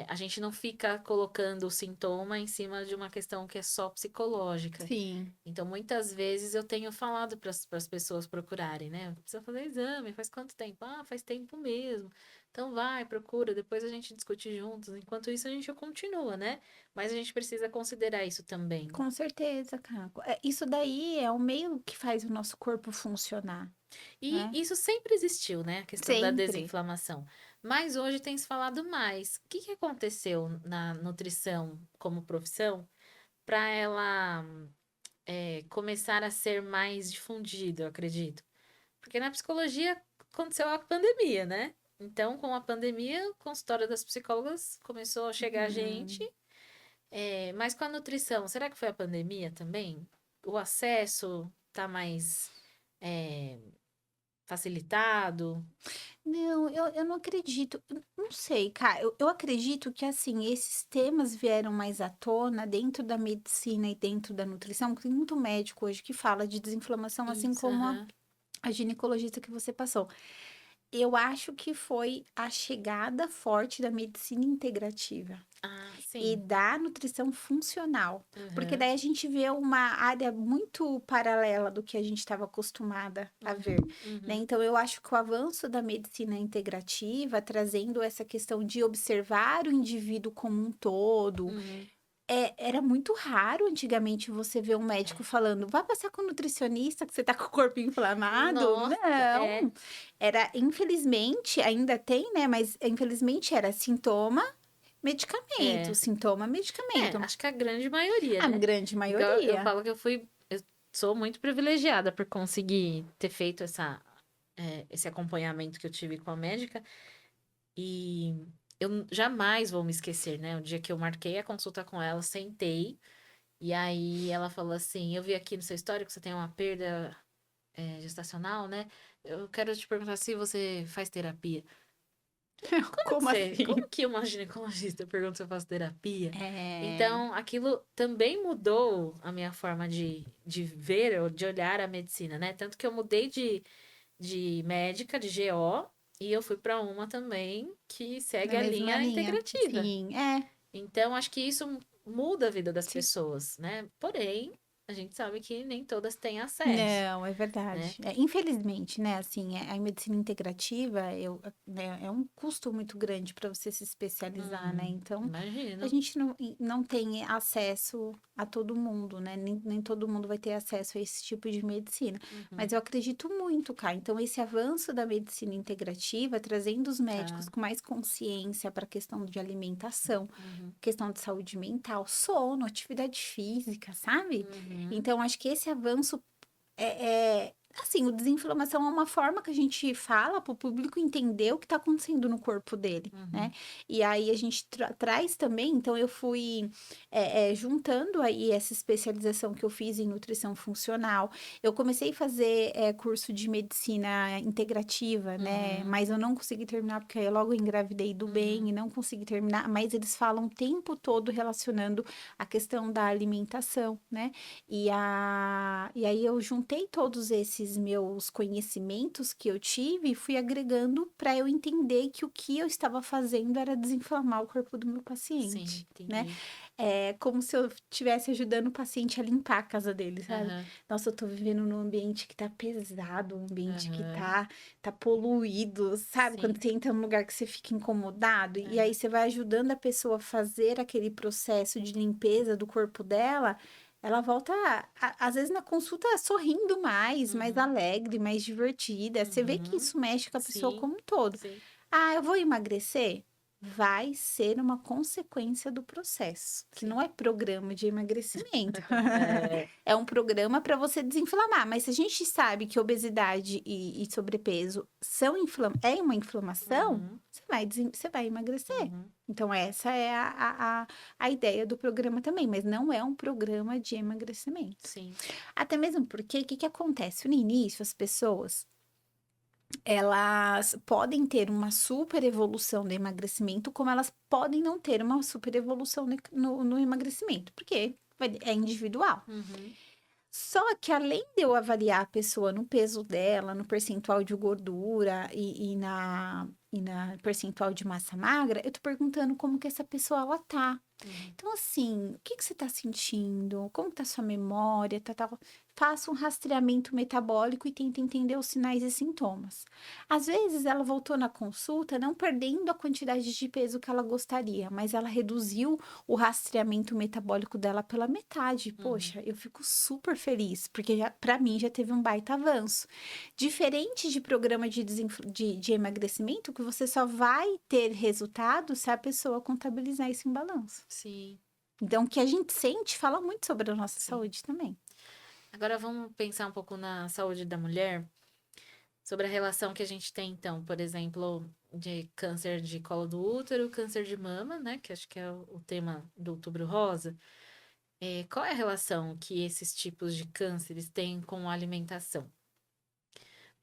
a gente não fica colocando o sintoma em cima de uma questão que é só psicológica. Sim. Então, muitas vezes eu tenho falado para as pessoas procurarem, né? Precisa fazer exame, faz quanto tempo? Ah, faz tempo mesmo. Então, vai, procura, depois a gente discute juntos. Enquanto isso, a gente continua, né? Mas a gente precisa considerar isso também. Com certeza, cara. Isso daí é o meio que faz o nosso corpo funcionar, E né? isso sempre existiu, né? A questão da Sempre. desinflamação. Mas hoje tem se falado mais. O que que aconteceu na nutrição como profissão para ela começar a ser mais difundida, eu acredito? Porque na psicologia aconteceu a pandemia, né? Então, com a pandemia, o consultório das psicólogas começou a chegar gente. Mas com a nutrição, será que foi a pandemia também? O acesso tá mais é, facilitado? Não, eu não acredito. Não sei, cara. Eu acredito que, assim, esses temas vieram mais à tona dentro da medicina e dentro da nutrição, porque tem muito médico hoje que fala de desinflamação, assim Isso, como aham. a ginecologista que você passou. Eu acho que foi a chegada forte da medicina integrativa Ah, e sim. da nutrição funcional, porque Aham. daí a gente vê uma área muito paralela do que a gente estava acostumada a ver, Uhum. né? Uhum. Então eu acho que o avanço da medicina integrativa, trazendo essa questão de observar o indivíduo como um todo, Uhum. era muito raro antigamente você ver um médico falando, vai passar com um nutricionista que você tá com o corpo inflamado? Nossa, é. Não. Era, infelizmente, ainda tem, né? Mas infelizmente era sintoma, medicamento, É. sintoma, medicamento. Acho que a grande maioria, A né? grande Igual eu maioria. falo que eu sou muito privilegiada por conseguir ter feito esse acompanhamento que eu tive com a médica. E eu jamais vou me esquecer, né? O dia que eu marquei a consulta com ela, sentei, e aí ela falou assim: Eu vi aqui no seu histórico que você tem uma perda, gestacional, né? Eu quero te perguntar se você faz terapia. Como assim? Como que uma ginecologista pergunta se eu faço terapia? É, Então, aquilo também mudou a minha forma de ver ou de olhar a medicina, né? Tanto que eu mudei de médica, de GO, e eu fui para uma também que na segue a mesma linha linha. integrativa. Sim, Então, acho que isso muda a vida das sim. pessoas, né? Porém, a gente sabe que nem todas têm acesso, Não, é né? verdade. Infelizmente, né, assim, a medicina integrativa, né, é um custo muito grande para você se especializar, né? Então, a Imagino. gente não tem acesso a todo mundo, né? Nem todo mundo vai ter acesso a esse tipo de medicina. Mas Uhum, eu acredito muito, cara. Então, esse avanço da medicina integrativa, trazendo os médicos tá. com mais consciência para a questão de alimentação, Uhum, questão de saúde mental, sono, atividade física, sabe? uhum, Então, acho que esse avanço assim, o desinflamação é uma forma que a gente fala para o público entender o que está acontecendo no corpo dele, né? uhum, E aí a gente traz também, então eu fui juntando aí essa especialização que eu fiz em nutrição funcional. Eu comecei a fazer curso de medicina integrativa, né? uhum, Mas eu não consegui terminar porque eu logo engravidei do bem uhum, e não consegui terminar. Mas eles falam o tempo todo relacionando a questão da alimentação, né? E aí eu juntei todos esses meus conhecimentos que eu tive e fui agregando para eu entender que o que eu estava fazendo era desinflamar o corpo do meu sim, paciente, né? entendi. É como se eu estivesse ajudando o paciente a limpar a casa dele, sabe? Aham, Nossa, eu tô vivendo num ambiente que tá pesado, um ambiente que aham, tá poluído, sabe? Quando sim, você entra num lugar que você fica incomodado, e aí aham, você vai ajudando a pessoa a fazer aquele processo de limpeza do corpo dela. Ela volta, às vezes, na consulta sorrindo mais uhum, alegre, mais divertida. Você vê que uhum, isso mexe com a pessoa sim, como um todo. sim. Ah, eu vou emagrecer? Vai ser uma consequência do processo, que Sim. não é programa de emagrecimento. É, É um programa para você desinflamar. Mas se a gente sabe que obesidade e sobrepeso é uma inflamação, uhum, você vai emagrecer. uhum, Então, essa é a ideia do programa também, mas não é um programa de emagrecimento. sim. Até mesmo porque, o que que acontece? No início, as pessoas, elas podem ter uma super evolução no emagrecimento, como elas podem não ter uma super evolução no emagrecimento, porque é individual. Uhum, Só que além de eu avaliar a pessoa no peso dela, no percentual de gordura e na percentual de massa magra, eu tô perguntando como que essa pessoa ela tá. uhum, Então, assim, o que que você tá sentindo? Como tá sua memória? Faça um rastreamento metabólico e tenta entender os sinais e sintomas. Às vezes, ela voltou na consulta não perdendo a quantidade de peso que ela gostaria, mas ela reduziu o rastreamento metabólico dela pela metade. uhum. Poxa, eu fico super feliz, porque para mim já teve um baita avanço. Diferente de programa de emagrecimento, que você só vai ter resultado se a pessoa contabilizar isso em balanço. Sim, Então, o que a gente sente fala muito sobre a nossa sim. saúde também. Agora vamos pensar um pouco na saúde da mulher. Sobre a relação que a gente tem, então, por exemplo, de câncer de colo do útero, câncer de mama, né? Que acho que é o tema do Outubro Rosa. Qual é a relação que esses tipos de cânceres têm com a alimentação?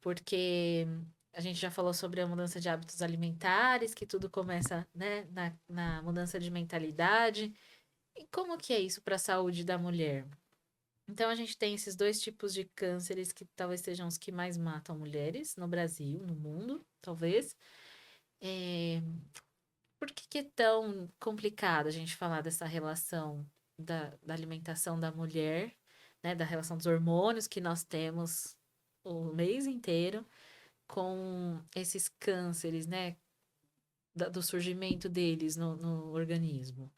Porque a gente já falou sobre a mudança de hábitos alimentares, que tudo começa, né, na mudança de mentalidade. E como que é isso para a saúde da mulher? Então, a gente tem esses dois tipos de cânceres que talvez sejam os que mais matam mulheres no Brasil, no mundo, talvez. É, Por que que é tão complicado a gente falar dessa relação da alimentação da mulher, né, da relação dos hormônios que nós temos o mês inteiro com esses cânceres, né, do surgimento deles no organismo?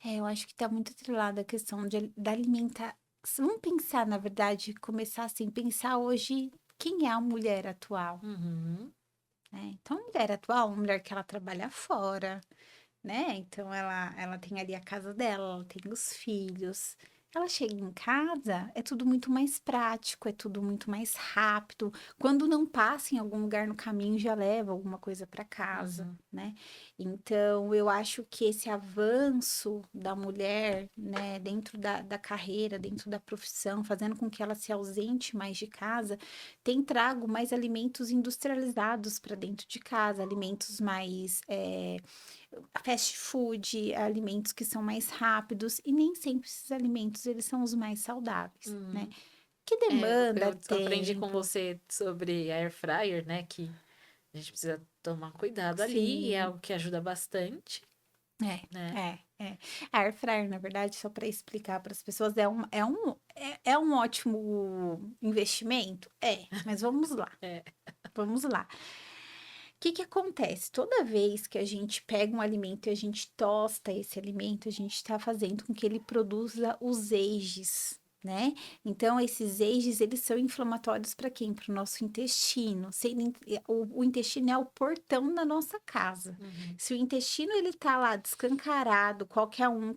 Eu acho que tá muito atrelada a questão da alimentação. Vamos pensar, na verdade, começar assim, pensar hoje quem é a mulher atual, Uhum, né? Então, a mulher atual, uma mulher que ela trabalha fora, né? Então ela tem ali a casa dela, ela tem os filhos. Ela chega em casa, é tudo muito mais prático, é tudo muito mais rápido. Quando não passa em algum lugar no caminho, já leva alguma coisa para casa, uhum, né? Então, eu acho que esse avanço da mulher, né, dentro da carreira, dentro da profissão, fazendo com que ela se ausente mais de casa, tem trago mais alimentos industrializados para dentro de casa, alimentos mais fast food, alimentos que são mais rápidos e nem sempre esses alimentos eles são os mais saudáveis, né? uhum. Que demanda Eu aprendi com tempo, você sobre air fryer, né, que a gente precisa tomar cuidado ali e é sim, algo que ajuda bastante, é, né? é. A air fryer, na verdade, só para explicar para as pessoas, é um ótimo investimento? É, mas vamos lá, É. vamos lá. O que que acontece? Toda vez que a gente pega um alimento e a gente tosta esse alimento, a gente está fazendo com que ele produza os EIGES, né? Então, esses EIGES, eles são inflamatórios para quem? Para o nosso intestino. O intestino é o portão da nossa casa. Uhum, Se o intestino, ele tá lá descancarado, qualquer um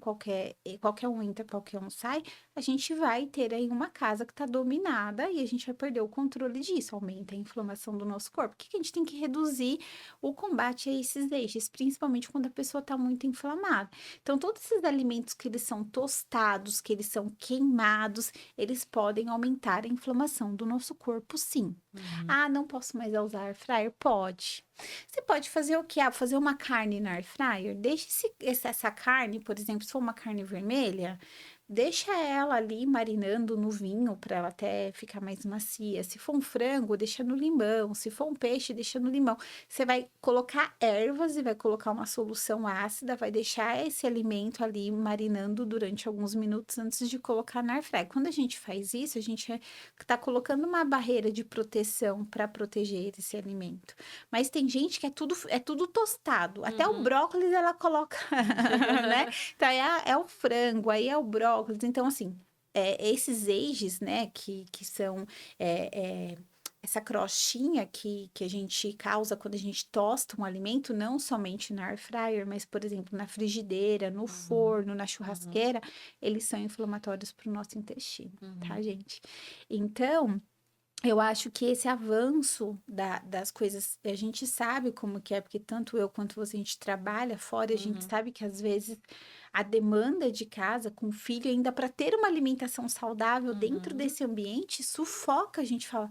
entra, qualquer um sai, a gente vai ter aí uma casa que está dominada e a gente vai perder o controle disso, aumenta a inflamação do nosso corpo. O que que a gente tem que reduzir o combate a esses eixos, principalmente quando a pessoa está muito inflamada. Então, todos esses alimentos que eles são tostados, que eles são queimados, eles podem aumentar a inflamação do nosso corpo, sim. uhum, Ah, não posso mais usar air fryer? Pode. Você pode fazer o quê? Ah, fazer uma carne na air fryer? Deixe essa carne, por exemplo, se for uma carne vermelha, deixa ela ali marinando no vinho para ela até ficar mais macia. Se for um frango, deixa no limão. Se for um peixe, deixa no limão. Você vai colocar ervas e vai colocar uma solução ácida, vai deixar esse alimento ali marinando durante alguns minutos antes de colocar na air fryer. Quando a gente faz isso, a gente está colocando uma barreira de proteção para proteger esse alimento. Mas tem gente que é tudo tostado. Até o uhum. brócolis ela coloca, né? Então, é o frango, aí é o brócolis. Então, assim, esses ages, né, que são é, é, essa crostinha que a gente causa quando a gente tosta um alimento, não somente na air fryer, mas, por exemplo, na frigideira, no Uhum, forno, na uhum, churrasqueira, eles são inflamatórios para o nosso intestino, tá, uhum, gente? Então, eu acho que esse avanço das coisas, a gente sabe como que é, porque tanto eu quanto você, a gente trabalha fora, a gente uhum, sabe que às vezes a demanda de casa com filho, ainda para ter uma alimentação saudável dentro uhum. desse ambiente, sufoca, a gente fala,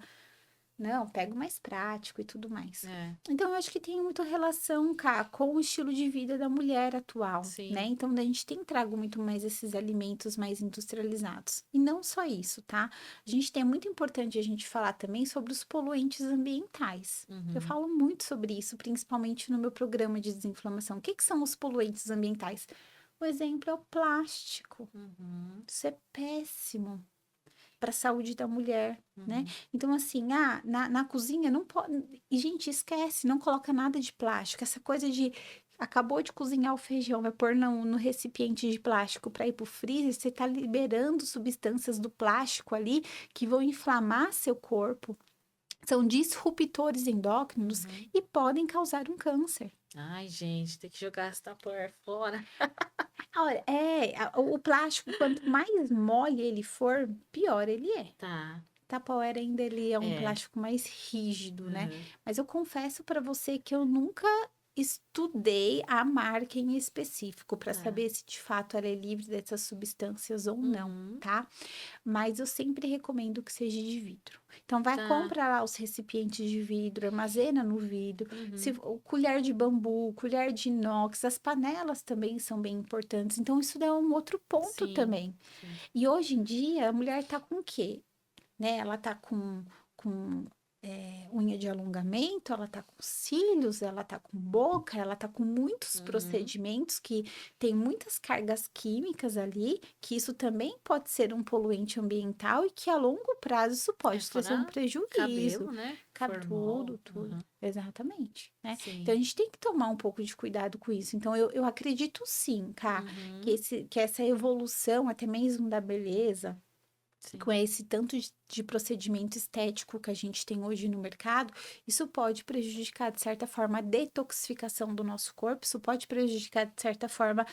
não, pega o mais prático e tudo mais. É, Então, eu acho que tem muita relação, cá, com o estilo de vida da mulher atual, né? sim. Então, a gente tem trago muito mais esses alimentos mais industrializados. E não só isso, tá? É muito importante a gente falar também sobre os poluentes ambientais. Eu Uhum, falo muito sobre isso, principalmente no meu programa de desinflamação. O que que são os poluentes ambientais? O exemplo é o plástico. uhum, Isso é péssimo para a saúde da mulher, né? uhum, Então, assim, na cozinha não pode. E, gente, esquece, não coloca nada de plástico. Essa coisa de. Acabou de cozinhar o feijão, vai pôr no recipiente de plástico para ir para o freezer, você está liberando substâncias do plástico ali que vão inflamar seu corpo. São disruptores endócrinos uhum. e podem causar um câncer. Ai, gente, tem que jogar essa por fora. Olha, o plástico, quanto mais mole ele for, pior ele é. Tá. Tupperware ainda ele é um É. plástico mais rígido, né? Uhum. Mas eu confesso para você que eu nunca estudei a marca em específico para Tá. saber se de fato ela é livre dessas substâncias ou não, Uhum. tá? Mas eu sempre recomendo que seja de vidro. Então, vai, Tá. compra lá os recipientes de vidro, armazena no vidro. Se, Uhum. o colher de bambu, colher de inox, as panelas também são bem importantes. Então, isso é um outro ponto Sim. também. Sim. E hoje em dia, a mulher tá com o quê? Né? Ela tá com unha de alongamento, ela tá com cílios, ela tá com boca, ela tá com muitos Uhum. procedimentos que tem muitas cargas químicas ali, que isso também pode ser um poluente ambiental e que a longo prazo isso É, pode trazer um fora prejuízo. cabelo, né? Tudo, Formol. tudo. Uhum. Exatamente, né? Então a Sim. gente tem que tomar um pouco de cuidado com isso. Então eu acredito sim, cá, Uhum. que essa evolução, até mesmo da beleza, Sim. com esse tanto de procedimento estético que a gente tem hoje no mercado, isso pode prejudicar, de certa forma, a detoxificação do nosso corpo, isso pode prejudicar, de certa forma,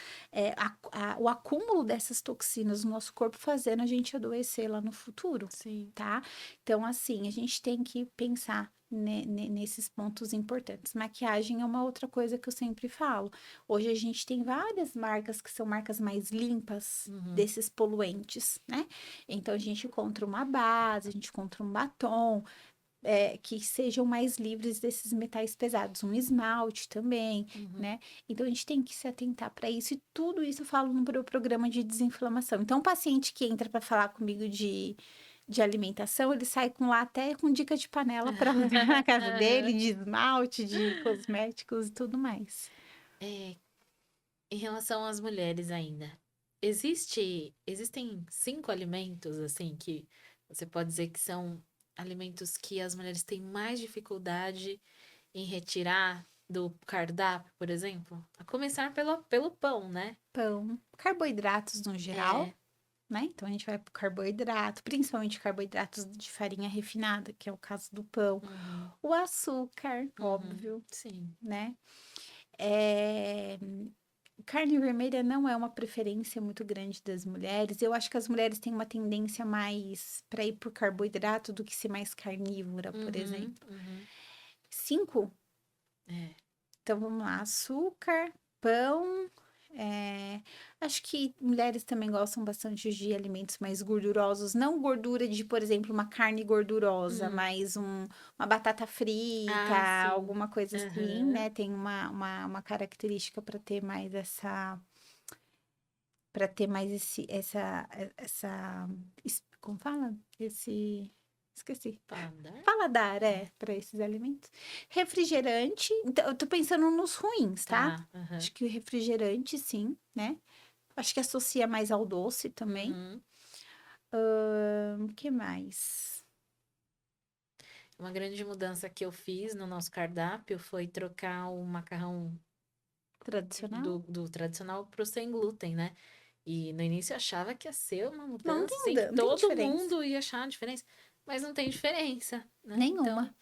o acúmulo dessas toxinas no nosso corpo, fazendo a gente adoecer lá no futuro, Sim. tá? Então, assim, a gente tem que pensar nesses pontos importantes. Maquiagem é uma outra coisa que eu sempre falo. Hoje a gente tem várias marcas que são marcas mais limpas Uhum. desses poluentes, né? Então, a gente encontra uma base, a gente encontra um batom, que sejam mais livres desses metais pesados, um esmalte também, Uhum. né? Então, a gente tem que se atentar para isso, e tudo isso eu falo no meu programa de desinflamação. Então, o paciente que entra para falar comigo de alimentação, ele sai com lá até com dica de panela para usar na casa dele, de esmalte, de cosméticos e tudo mais. É, em relação às mulheres ainda, existem 5 alimentos assim que você pode dizer que são alimentos que as mulheres têm mais dificuldade em retirar do cardápio, por exemplo? A começar pelo pão, né? Pão, carboidratos no geral, É. né? Então a gente vai pro carboidrato, principalmente carboidratos de farinha refinada, que é o caso do pão. Uhum. O açúcar, Uhum. óbvio, Sim. né? É, carne vermelha não é uma preferência muito grande das mulheres. Eu acho que as mulheres têm uma tendência mais para ir por carboidrato do que ser mais carnívora, por Uhum. exemplo. Uhum. 5. É. Então vamos lá: açúcar, pão. Acho que mulheres também gostam bastante de alimentos mais gordurosos, não gordura de, por exemplo, uma carne gordurosa, Hum. mas uma batata frita, Ah, sim. alguma coisa assim, Aham. né? Tem uma característica para ter mais como fala? Esqueci. Paladar? Paladar, É. para esses alimentos. Refrigerante, então, eu tô pensando nos ruins, tá? Tá. Aham. Acho que o refrigerante, sim, né? Acho que associa mais ao doce também. Uhum. O que mais? Uma grande mudança que eu fiz no nosso cardápio foi trocar o macarrão Tradicional? do tradicional pro sem glúten, né? E no início eu achava que ia ser uma Não mudança, tem assim, que não tem todo diferença. mundo ia achar a diferença. Mas não tem diferença, né? Nenhuma. Então,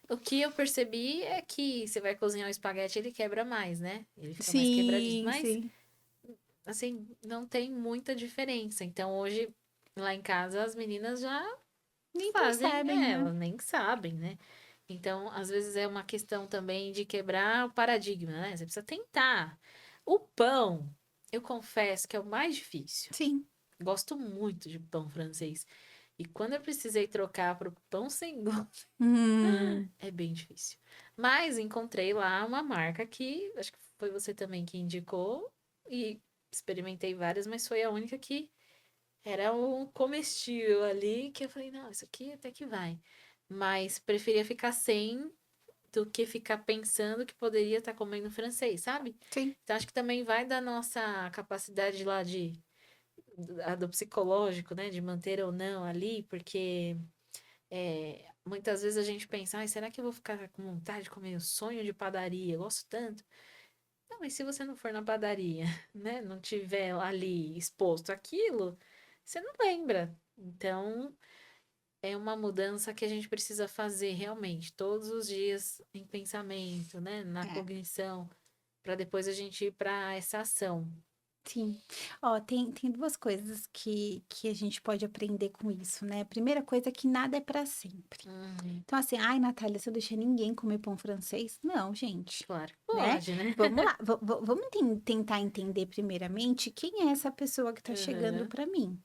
o que eu percebi é que você vai cozinhar o espaguete, ele quebra mais, né? Ele fica mais quebradinho. Sim, Mas, sim. assim, não tem muita diferença. Então, hoje, lá em casa, as meninas já Nem fazem, percebem, né? elas nem sabem, né? Então, às vezes é uma questão também de quebrar o paradigma, né? Você precisa tentar. O pão, eu confesso que é o mais difícil. Sim. Gosto muito de pão francês. E quando eu precisei trocar para o pão sem glúten, Hum, é bem difícil. Mas encontrei lá uma marca que acho que foi você também que indicou e experimentei várias, mas foi a única que era um comestível ali que eu falei, não, isso aqui até que vai. Mas preferia ficar sem do que ficar pensando que poderia estar comendo francês, sabe? sim. Então acho que também vai da nossa capacidade lá do psicológico, né? De manter ou não ali, porque muitas vezes a gente pensa, ai, será que eu vou ficar com vontade de comer o sonho de padaria? Eu gosto tanto. Não, mas se você não for na padaria, né? Não tiver ali exposto aquilo, você não lembra. Então, é uma mudança que a gente precisa fazer realmente, todos os dias em pensamento, né? Na É. cognição, para depois a gente ir para essa ação. Sim. Ó, tem duas coisas que a gente pode aprender com isso, né? A primeira coisa é que nada é para sempre. Uhum. Então, assim, ai, Natália, você deixa ninguém comer pão francês? Não, gente, Claro. né? Pode, né? Vamos lá, vamos tentar entender primeiramente quem é essa pessoa que tá chegando Aham. para mim.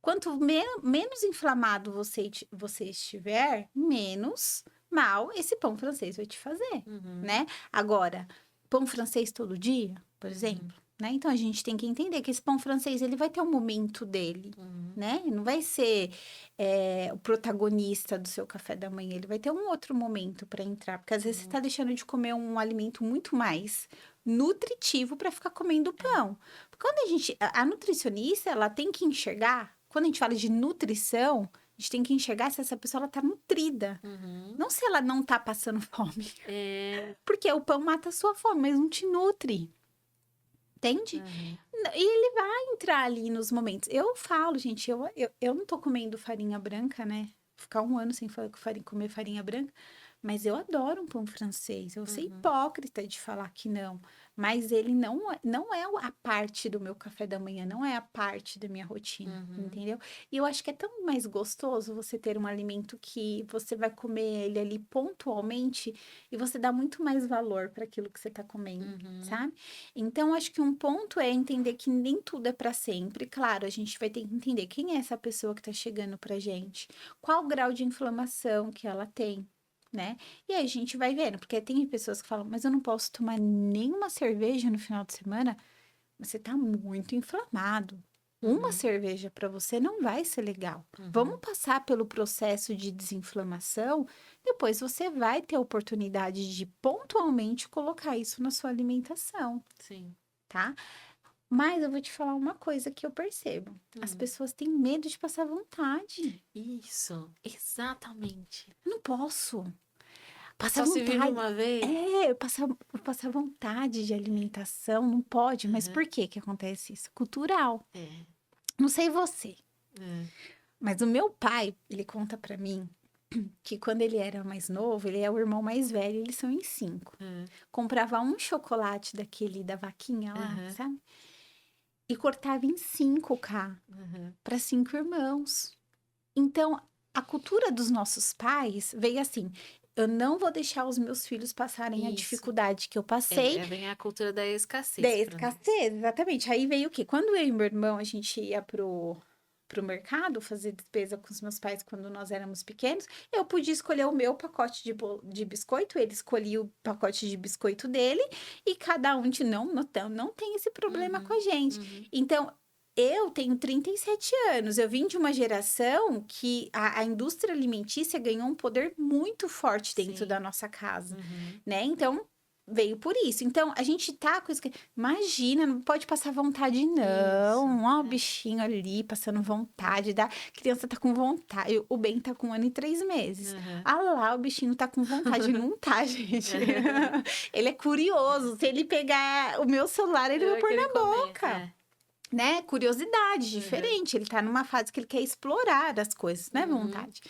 Quanto menos inflamado você estiver, menos mal esse pão francês vai te fazer, Uhum. né? Agora, pão francês todo dia, por Uhum. exemplo, né? Então a gente tem que entender que esse pão francês ele vai ter um momento dele, Uhum. né? Não vai ser o protagonista do seu café da manhã, ele vai ter um outro momento para entrar, porque às vezes você Uhum. está deixando de comer um alimento muito mais nutritivo para ficar comendo É. pão. Porque quando a nutricionista, ela tem que enxergar, quando a gente fala de nutrição, a gente tem que enxergar se essa pessoa ela tá nutrida, Uhum. não se ela não tá passando fome. É. Porque o pão mata a sua fome, mas não te nutre. Entende? Uhum. E ele vai entrar ali nos momentos. Eu falo, gente, eu não tô comendo farinha branca, né? Ficar um ano sem comer farinha branca. Mas eu adoro um pão francês. Eu vou ser Uhum. hipócrita de falar que não. Mas ele não é a parte do meu café da manhã, não é a parte da minha rotina, Uhum. entendeu? E eu acho que é tão mais gostoso você ter um alimento que você vai comer ele ali pontualmente e você dá muito mais valor para aquilo que você está comendo, Uhum. sabe? Então, acho que um ponto é entender que nem tudo é para sempre. Claro, a gente vai ter que entender quem é essa pessoa que está chegando pra gente, qual o grau de inflamação que ela tem, né? E aí a gente vai vendo, porque tem pessoas que falam, mas eu não posso tomar nenhuma cerveja no final de semana. Você tá muito inflamado. Uma Uhum. cerveja para você não vai ser legal. Vamos Uhum. passar pelo processo de desinflamação, depois você vai ter a oportunidade de pontualmente colocar isso na sua alimentação, Sim. tá? Mas eu vou te falar uma coisa que eu percebo. As Hum. pessoas têm medo de passar vontade. Isso. Exatamente. Não posso. Passar Só se vive vontade. uma vez. Passar vontade de alimentação, não pode. Mas Uhum. por que que acontece isso? Cultural. É. Não sei você, É. mas o meu pai, ele conta pra mim que quando ele era mais novo, ele é o irmão mais velho, eles são em cinco. Uhum. Comprava um chocolate daquele da vaquinha lá, Uhum. sabe? E cortava em 5K Uhum. para 5 irmãos. Então, a cultura dos nossos pais veio assim: eu não vou deixar os meus filhos passarem a Isso. dificuldade que eu passei. Vem a cultura da Da escassez para nós. escassez, exatamente. Aí veio o quê? Quando eu e meu irmão, a gente ia pro mercado fazer despesa com os meus pais quando nós éramos pequenos, eu podia escolher o meu pacote de biscoito, ele escolhia o pacote de biscoito dele, e cada um de não tem esse problema com Uhum. a gente. Uhum. Então, eu tenho 37 anos, eu vim de uma geração que a indústria alimentícia ganhou um poder muito forte dentro da Sim. nossa casa, Uhum. né? Então, veio por isso. Então, a gente tá com isso que... Imagina, não pode passar vontade, Isso. não. Ó, o É. bichinho ali passando vontade. A criança tá com vontade. O Ben tá com 1 ano e 3 meses. Uhum. Ah lá, o bichinho tá com vontade. Não tá, gente. É. Ele é curioso. Se ele pegar o meu celular, ele Eu vai ia pôr querer na comer. boca. É. Né? Curiosidade, Uhum. diferente. Ele tá numa fase que ele quer explorar as coisas, né? Uhum. Vontade.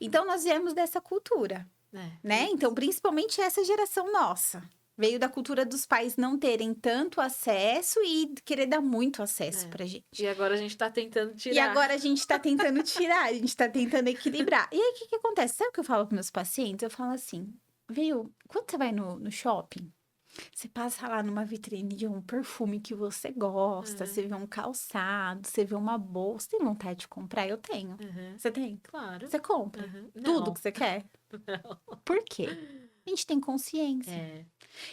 Então, nós viemos dessa cultura, É. né? Então, principalmente essa geração nossa. Veio da cultura dos pais não terem tanto acesso e querer dar muito acesso É. pra gente. E agora a gente tá tentando E tirar. agora a gente tá tentando tirar, a gente tá tentando equilibrar. E aí, o que que acontece? Sabe o que eu falo para meus pacientes? Eu falo assim, viu, quando você vai no shopping, você passa lá numa vitrine de um perfume que você gosta, Uhum. você vê um calçado, você vê uma bolsa, tem vontade de comprar? Eu tenho. Uhum. Você tem? Claro. Você compra Uhum. tudo Não. que você quer? Não. Por quê? A gente tem consciência. É.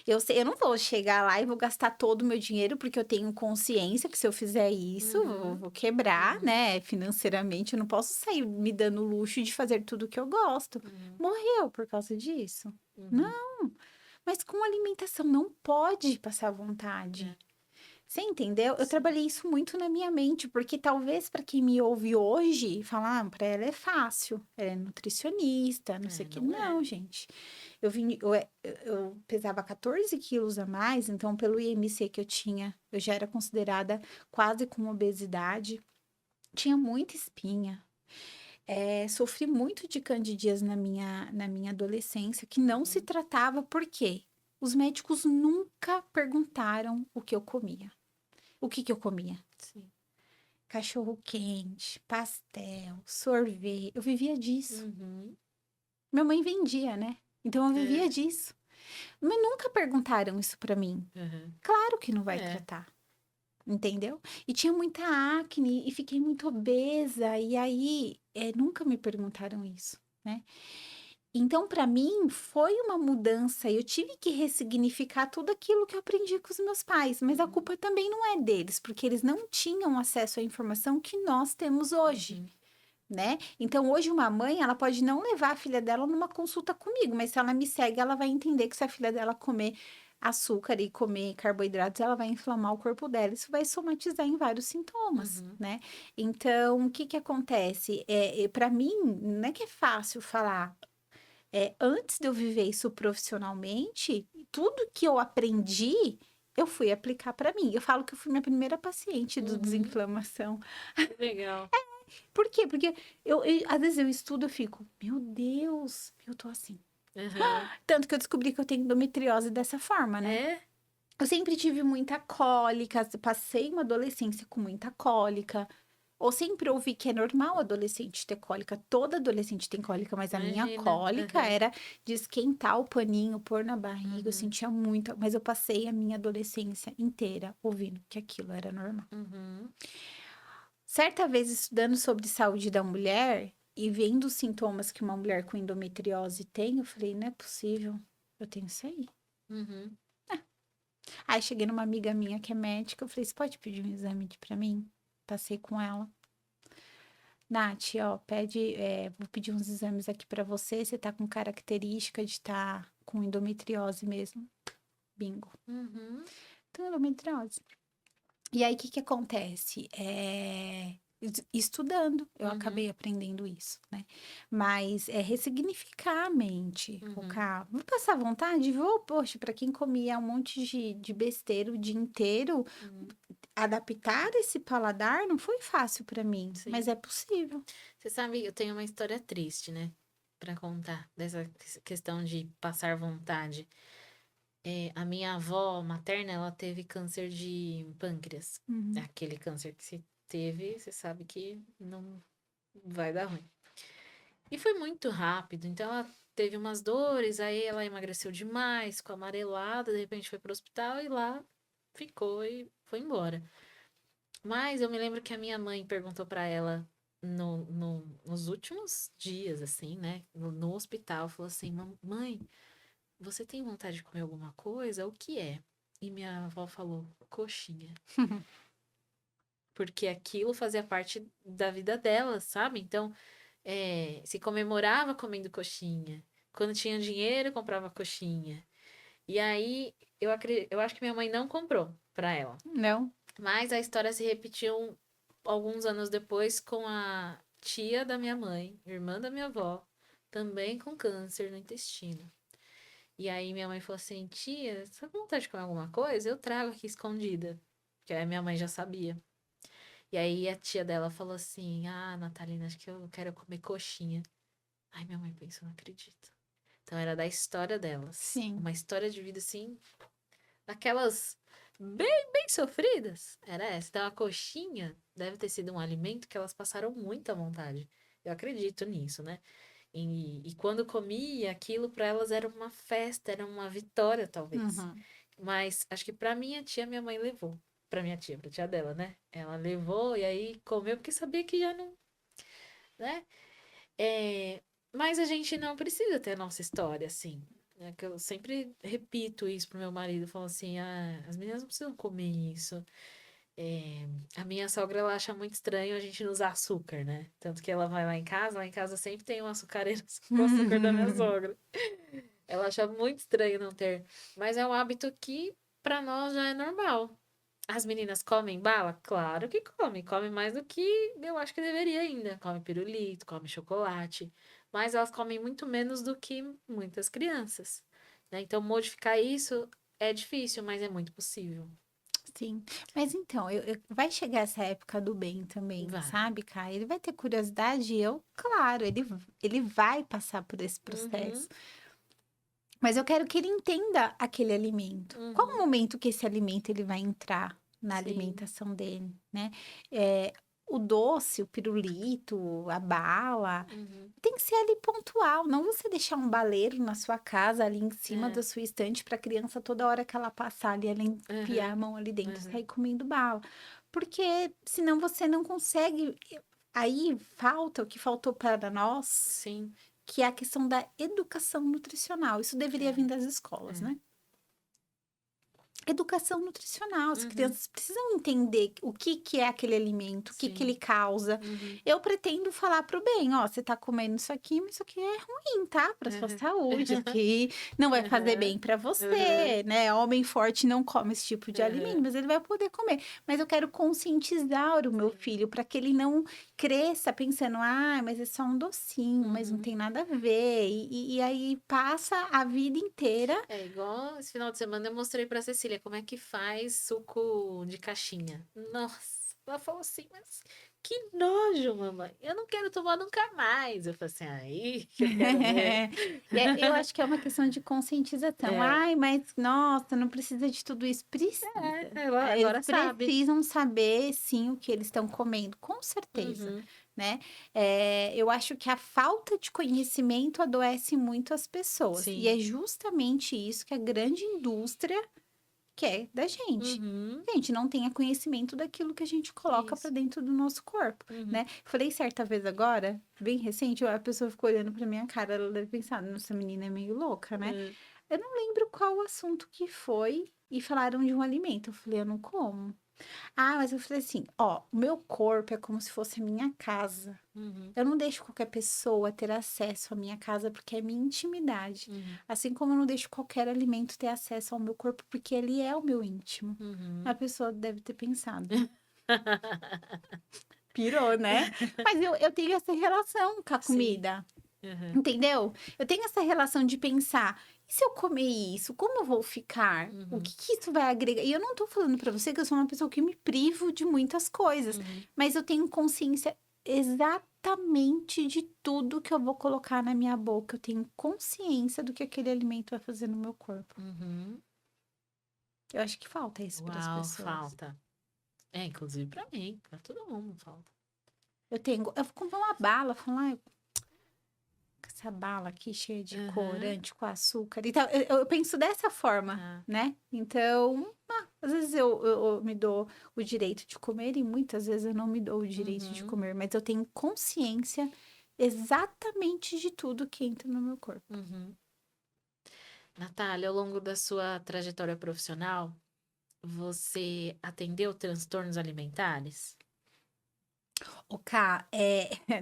Eu não vou chegar lá e vou gastar todo o meu dinheiro, porque eu tenho consciência que se eu fizer isso, eu Uhum. vou quebrar, Uhum. né? Financeiramente, eu não posso sair me dando o luxo de fazer tudo que eu gosto. Uhum. Morreu por causa disso? Uhum. Não, mas com alimentação não pode passar vontade. É. Você entendeu? Eu Sim. trabalhei isso muito na minha mente, porque talvez para quem me ouve hoje, falar, ah, para ela é fácil, ela é nutricionista, não sei o que. Não é. Não, gente. Eu pesava 14 quilos a mais, então pelo IMC que eu tinha, eu já era considerada quase com obesidade. Tinha muita espinha. Sofri muito de candidíase na minha adolescência, que não se Uhum. tratava, por quê? Os médicos nunca perguntaram o que eu comia. o que eu comia? Sim. Cachorro quente, pastel, sorvete. Eu vivia disso. Uhum. Minha mãe vendia, né? Então eu vivia É. disso. Mas nunca perguntaram isso pra mim. Uhum. Claro que não vai É. tratar. Entendeu? E tinha muita acne e fiquei muito obesa. E aí, nunca me perguntaram isso, né? Então, para mim, foi uma mudança. Eu tive que ressignificar tudo aquilo que eu aprendi com os meus pais. Mas a Uhum. culpa também não é deles, porque eles não tinham acesso à informação que nós temos hoje. Uhum. Né? Então, hoje uma mãe, ela pode não levar a filha dela numa consulta comigo, mas se ela me segue, ela vai entender que se a filha dela comer açúcar e comer carboidratos, ela vai inflamar o corpo dela. Isso vai somatizar em vários sintomas, Uhum. né? Então, o que que acontece? Para mim, não é que é fácil falar. Antes de eu viver isso profissionalmente, tudo que eu aprendi, eu fui aplicar para mim. Eu falo que eu fui minha primeira paciente do Uhum. desinflamação. Legal. Por quê? Porque às vezes eu estudo e fico, meu Deus, eu tô assim. Uhum. Tanto que eu descobri que eu tenho endometriose dessa forma, né? É? Eu sempre tive muita cólica, passei uma adolescência com muita cólica. Ou sempre ouvi que é normal adolescente ter cólica. Toda adolescente tem cólica, mas a minha Imagina. cólica Uhum. era de esquentar o paninho, pôr na barriga. Eu Uhum. sentia muito, mas eu passei a minha adolescência inteira ouvindo que aquilo era normal. Uhum. Certa vez, estudando sobre saúde da mulher e vendo os sintomas que uma mulher com endometriose tem, eu falei, não é possível, eu tenho isso aí. Uhum. Aí cheguei numa amiga minha que é médica, eu falei, você pode pedir um exame pra mim? Passei com ela. Nath, ó, vou pedir uns exames aqui pra você tá com característica de estar com endometriose mesmo. Bingo. Uhum. Então, endometriose. E aí, o que que acontece? Estudando, eu Uhum. acabei aprendendo isso, né? Mas é ressignificar a mente, Uhum. focar. Vou passar vontade? Vou, poxa, para quem comia um monte de besteira o dia inteiro, Uhum. adaptar esse paladar não foi fácil para mim, mas Sim. é possível. Você sabe, eu tenho uma história triste, né? Pra contar dessa questão de passar vontade. A minha avó materna, ela teve câncer de pâncreas. É Uhum. aquele câncer que se teve, você sabe que não vai dar ruim. E foi muito rápido, então ela teve umas dores, aí ela emagreceu demais, ficou amarelada, de repente foi pro hospital e lá ficou e foi embora. Mas eu me lembro que a minha mãe perguntou pra ela nos últimos dias, assim, né, no hospital, falou assim: Mãe, você tem vontade de comer alguma coisa? O que é?" E minha avó falou: "Coxinha." Porque aquilo fazia parte da vida dela, sabe? Então, se comemorava comendo coxinha. Quando tinha dinheiro, comprava coxinha. E aí, eu acho que minha mãe não comprou pra ela. Não? Mas a história se repetiu alguns anos depois com a tia da minha mãe, irmã da minha avó, também com câncer no intestino. E aí minha mãe falou assim: Tia, você tá com vontade de comer alguma coisa? Eu trago aqui escondida. Que aí minha mãe já sabia. E aí a tia dela falou assim: Ah, Natalina, acho que eu quero comer coxinha. Ai, minha mãe pensou, não acredito. Então era da história delas. Sim. Uma história de vida assim, daquelas bem sofridas. Era essa. Então a coxinha deve ter sido um alimento que elas passaram muita vontade. Eu acredito nisso, né? E quando comia, aquilo para elas era uma festa, era uma vitória, talvez. Uhum. Mas acho que para minha tia, minha mãe levou. Pra minha tia, pra tia dela, né? Ela levou e aí comeu porque sabia que já não, né? Mas a gente não precisa ter a nossa história, assim. É que eu sempre repito isso pro meu marido, falo assim, as meninas não precisam comer isso. A minha sogra, ela acha muito estranho a gente não usar açúcar, né? Tanto que ela vai lá em casa sempre tem um açucareiro com açúcar da minha sogra. Ela acha muito estranho não ter. Mas é um hábito que pra nós já é normal. As meninas comem bala? Claro que comem. Comem mais do que eu acho que deveria ainda. Come pirulito, come chocolate. Mas elas comem muito menos do que muitas crianças, né? Então, modificar isso é difícil, mas é muito possível. Sim, mas então, vai chegar essa época do bem também, Vai. sabe, Kai? Ele vai ter curiosidade e eu, claro, ele vai passar por esse Uhum, processo. Mas eu quero que ele entenda aquele alimento. Qual o uhum, momento que esse alimento ele vai entrar na Sim. alimentação dele, né? É, o doce, o pirulito, a bala, Uhum. tem que ser ali pontual, não você deixar um baleiro na sua casa, ali em cima É. da sua estante, para a criança toda hora que ela passar ali, ela enfiar a Aham. mão ali dentro e Aham. sair comendo bala. Porque senão você não consegue. Aí falta o que faltou para nós, Sim. que é a questão da educação nutricional. Isso deveria vir É. das escolas, É. né? Educação nutricional. As Uhum. crianças precisam entender o que que é aquele alimento, o que que Sim. ele causa. Uhum. Eu pretendo falar pro bem, ó, você tá comendo isso aqui, mas isso aqui é ruim, tá? Pra sua Aham. saúde, isso aqui não vai fazer Aham. bem pra Aham. você, né? Homem forte não come esse tipo de alimento, Aham. mas ele vai poder comer. Mas eu quero conscientizar o meu Sim. filho para que ele não cresça pensando, ah, mas é só um docinho, mas não Uhum. tem nada a ver. E aí passa a vida inteira. É igual esse final de semana eu mostrei pra Cecília como é que faz suco de caixinha. Nossa, ela falou assim, mas que nojo, mamãe. Eu não quero tomar nunca mais. Eu falei assim, aí que eu quero ver. Eu acho que é uma questão de conscientização. É, Ai, mas nossa, não precisa de tudo isso. Precisa. Eles agora sabe. precisam saber, sim, o que eles estão comendo, com certeza, Uhum, né? Eu acho que a falta de conhecimento adoece muito as pessoas. E sim. é justamente isso que a grande indústria quer da gente. Uhum, Que a gente não tenha conhecimento daquilo que a gente coloca para isso. dentro do nosso corpo, Uhum, né? Falei certa vez agora, bem recente, a pessoa ficou olhando para minha cara, ela deve pensar, nossa, menina é meio louca, né? uhum, Eu não lembro qual o assunto que foi e falaram de um alimento. Eu falei, eu não como. Ah, mas eu falei assim, ó, o meu corpo é como se fosse a minha casa. uhum, Eu não deixo qualquer pessoa ter acesso à minha casa porque é minha intimidade. uhum, Assim como eu não deixo qualquer alimento ter acesso ao meu corpo porque ele é o meu íntimo. A uhum. pessoa deve ter pensado. Pirou, né? Mas eu tenho essa relação com a Sim. comida, Uhum, entendeu? Eu tenho essa relação de pensar, e se eu comer isso, como eu vou ficar? O uhum, que que isso vai agregar? E eu não tô falando pra você que eu sou uma pessoa que me privo de muitas coisas, uhum, mas eu tenho consciência exatamente de tudo que eu vou colocar na minha boca. Eu tenho consciência do que aquele alimento vai fazer no meu corpo. uhum. Eu acho que falta isso para as Uau, pessoas. falta. É, inclusive pra mim, pra todo mundo falta. Eu vou comprar uma bala, falar, ah, essa bala aqui cheia de Uhum. corante, com açúcar e tal. Eu penso dessa forma, Ah, né? Então, às vezes eu me dou o direito de comer e muitas vezes eu não me dou o direito de uhum, comer, mas eu tenho consciência exatamente de tudo que entra no meu corpo. uhum. Natália, ao longo da sua trajetória profissional, você atendeu transtornos alimentares? O Ká,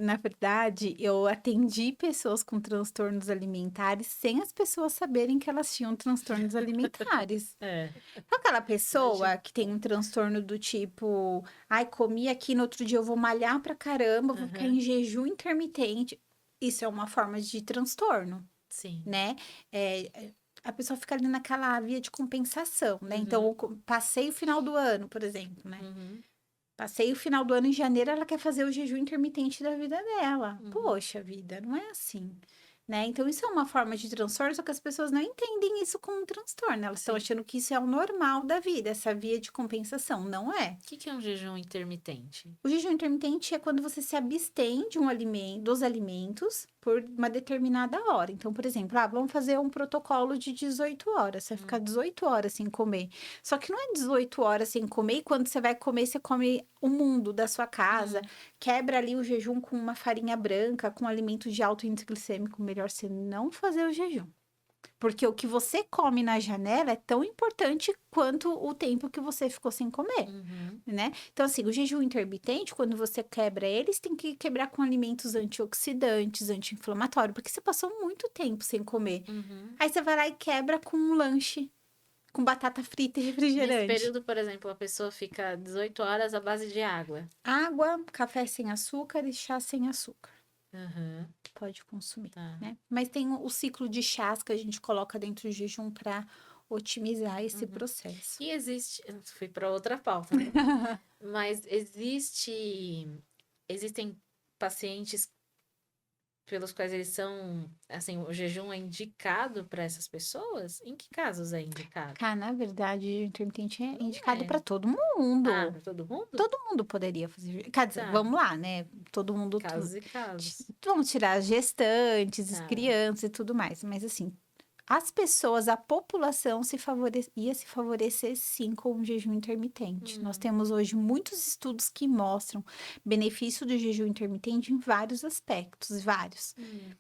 na verdade, eu atendi pessoas com transtornos alimentares sem as pessoas saberem que elas tinham transtornos alimentares. É, Sabe aquela pessoa imagino. que tem um transtorno do tipo, ai, comi aqui no outro dia, eu vou malhar pra caramba, vou ficar Uhum, em jejum intermitente. Isso é uma forma de transtorno, sim. né? A pessoa fica ali naquela via de compensação, né? Então, Uhum, passei o final do ano, por exemplo, né? uhum, Passei o final do ano em janeiro, ela quer fazer o jejum intermitente da vida dela. uhum. Poxa vida, não é assim, né? Então, isso é uma forma de transtorno, só que as pessoas não entendem isso como um transtorno. Elas estão Sim. achando que isso é o normal da vida, essa via de compensação. Não é. O que que é um jejum intermitente? O jejum intermitente é quando você se abstém de um alimento, dos alimentos por uma determinada hora. Então, por exemplo, vamos fazer um protocolo de 18 horas. Você vai ficar Hum, 18 horas sem comer. Só que não é 18 horas sem comer e quando você vai comer, você come o mundo da sua casa. hum, Quebra ali o jejum com uma farinha branca, com alimentos de alto índice glicêmico. Melhor você não fazer o jejum. Porque o que você come na janela é tão importante quanto o tempo que você ficou sem comer, uhum, né? Então, assim, o jejum intermitente, quando você quebra eles, tem que quebrar com alimentos antioxidantes, anti-inflamatórios, porque você passou muito tempo sem comer. uhum. Aí você vai lá e quebra com um lanche, com batata frita e Nesse refrigerante. período, por exemplo, a pessoa fica 18 horas à base de água. Água, café sem açúcar e chá sem açúcar. Uhum, Pode consumir, tá. né? Mas tem o ciclo de chás que a gente coloca dentro do jejum para otimizar esse Uhum. processo. E existe, eu fui para outra pauta, né? Mas existem pacientes pelos quais eles são, assim, o jejum é indicado para essas pessoas? Em que casos é indicado? Cara, na verdade, o jejum intermitente é Não indicado é. para todo Ah, mundo. para todo mundo? Todo mundo poderia fazer. Quer dizer, Tá. vamos lá, né? Todo mundo. Casos e casos. Vamos tirar as gestantes, as Tá. crianças e tudo mais. Mas assim, as pessoas, a população ia se favorecer sim com o jejum intermitente. Nós Hum, temos hoje muitos estudos que mostram benefício do jejum intermitente em vários aspectos, vários. hum,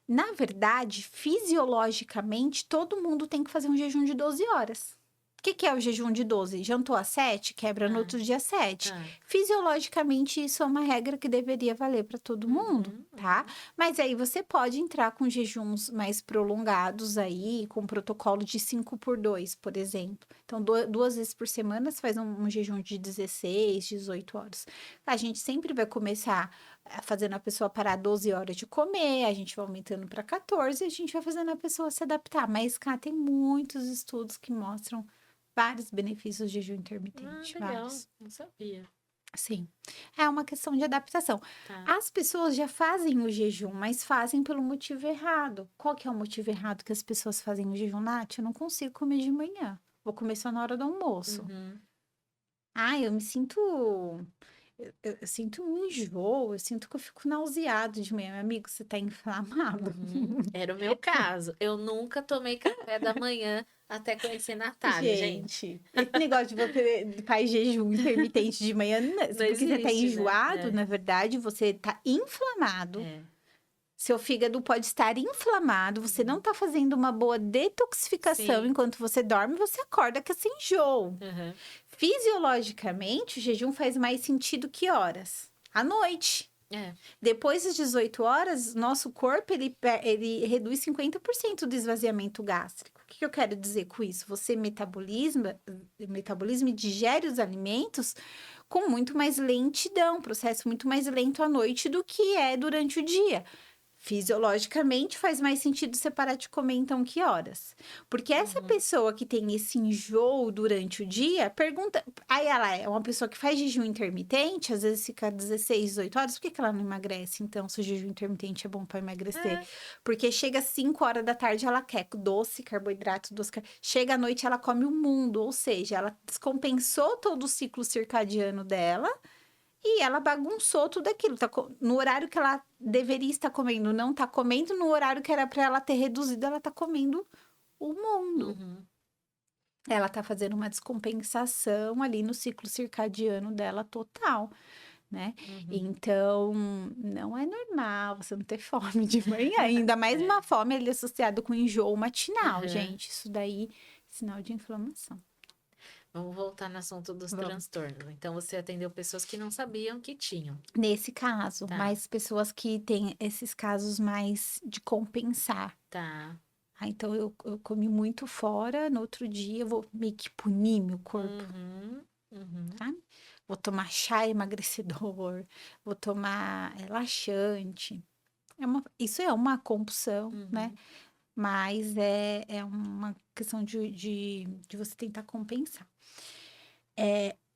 Na verdade, fisiologicamente, todo mundo tem que fazer um jejum de 12 horas. O que é o jejum de 12? Jantou às 7, quebra no tá, outro dia às 7. tá. Fisiologicamente, isso é uma regra que deveria valer para todo mundo, Uhum, tá? uhum. Mas aí você pode entrar com jejuns mais prolongados aí, com protocolo de 5 por 2, por exemplo. Então, 2 vezes por semana você faz um jejum de 16, 18 horas. A gente sempre vai começar fazendo a pessoa parar 12 horas de comer, a gente vai aumentando para 14 e a gente vai fazendo a pessoa se adaptar. Mas, cara, tem muitos estudos que mostram vários benefícios de jejum Ah, intermitente, legal. vários. Não sabia. Sim, é uma questão de adaptação. Tá. As pessoas já fazem o jejum, mas fazem pelo motivo errado. Qual que é o motivo errado que as pessoas fazem o jejum, Nath? Eu não consigo comer de manhã. Vou comer só na hora do almoço. Uhum, Ah, eu me sinto. Eu sinto um enjoo, eu sinto que eu fico nauseado de manhã. Meu amigo, você tá inflamado. uhum. Era o meu caso. Eu nunca tomei café da manhã até conhecer Natália, gente. Gente, esse negócio de você faz jejum intermitente de manhã, Não porque você tá existe, né? enjoado, na verdade, você tá inflamado. É. Seu fígado pode estar inflamado, você não Uhum. tá fazendo uma boa detoxificação Sim. enquanto você dorme, você acorda com esse enjoo. Uhum. Fisiologicamente, o jejum faz mais sentido que horas? À noite. É. Depois das 18 horas, nosso corpo ele reduz 50% do esvaziamento gástrico. O que eu quero dizer com isso? Você metabolismo e digere os alimentos com muito mais lentidão, processo muito mais lento à noite do que é durante o dia. Fisiologicamente, faz mais sentido você parar de comer, então, que horas? Porque essa Uhum. pessoa que tem esse enjoo durante o dia, pergunta. Aí ela é uma pessoa que faz jejum intermitente, às vezes fica 16, 18 horas, por que que ela não emagrece? Então, se o jejum intermitente é bom para emagrecer? É. Porque chega às 5 horas da tarde, ela quer doce, carboidrato, doce. Chega à noite, ela come o mundo, ou seja, ela descompensou todo o ciclo circadiano dela. E ela bagunçou tudo aquilo. No horário que ela deveria estar comendo, não tá comendo. No horário que era para ela ter reduzido, ela tá comendo o mundo. Uhum. Ela tá fazendo uma descompensação ali no ciclo circadiano dela total, né? Uhum. Então, não é normal você não ter fome de manhã. Ainda mais É. uma fome ali associada com enjoo matinal, Uhum. gente. Isso daí é sinal de inflamação. Vamos voltar no assunto dos Vamos. transtornos. Então, você atendeu pessoas que não sabiam que tinham. Nesse caso, Tá, mais pessoas que têm esses casos mais de compensar. tá. Ah, então eu comi muito fora, no outro dia eu vou meio que punir meu corpo, Uhum. Uhum. sabe? Vou tomar chá emagrecedor, vou tomar relaxante. Isso é uma compulsão, né? Uhum. Mas é uma questão de você tentar compensar.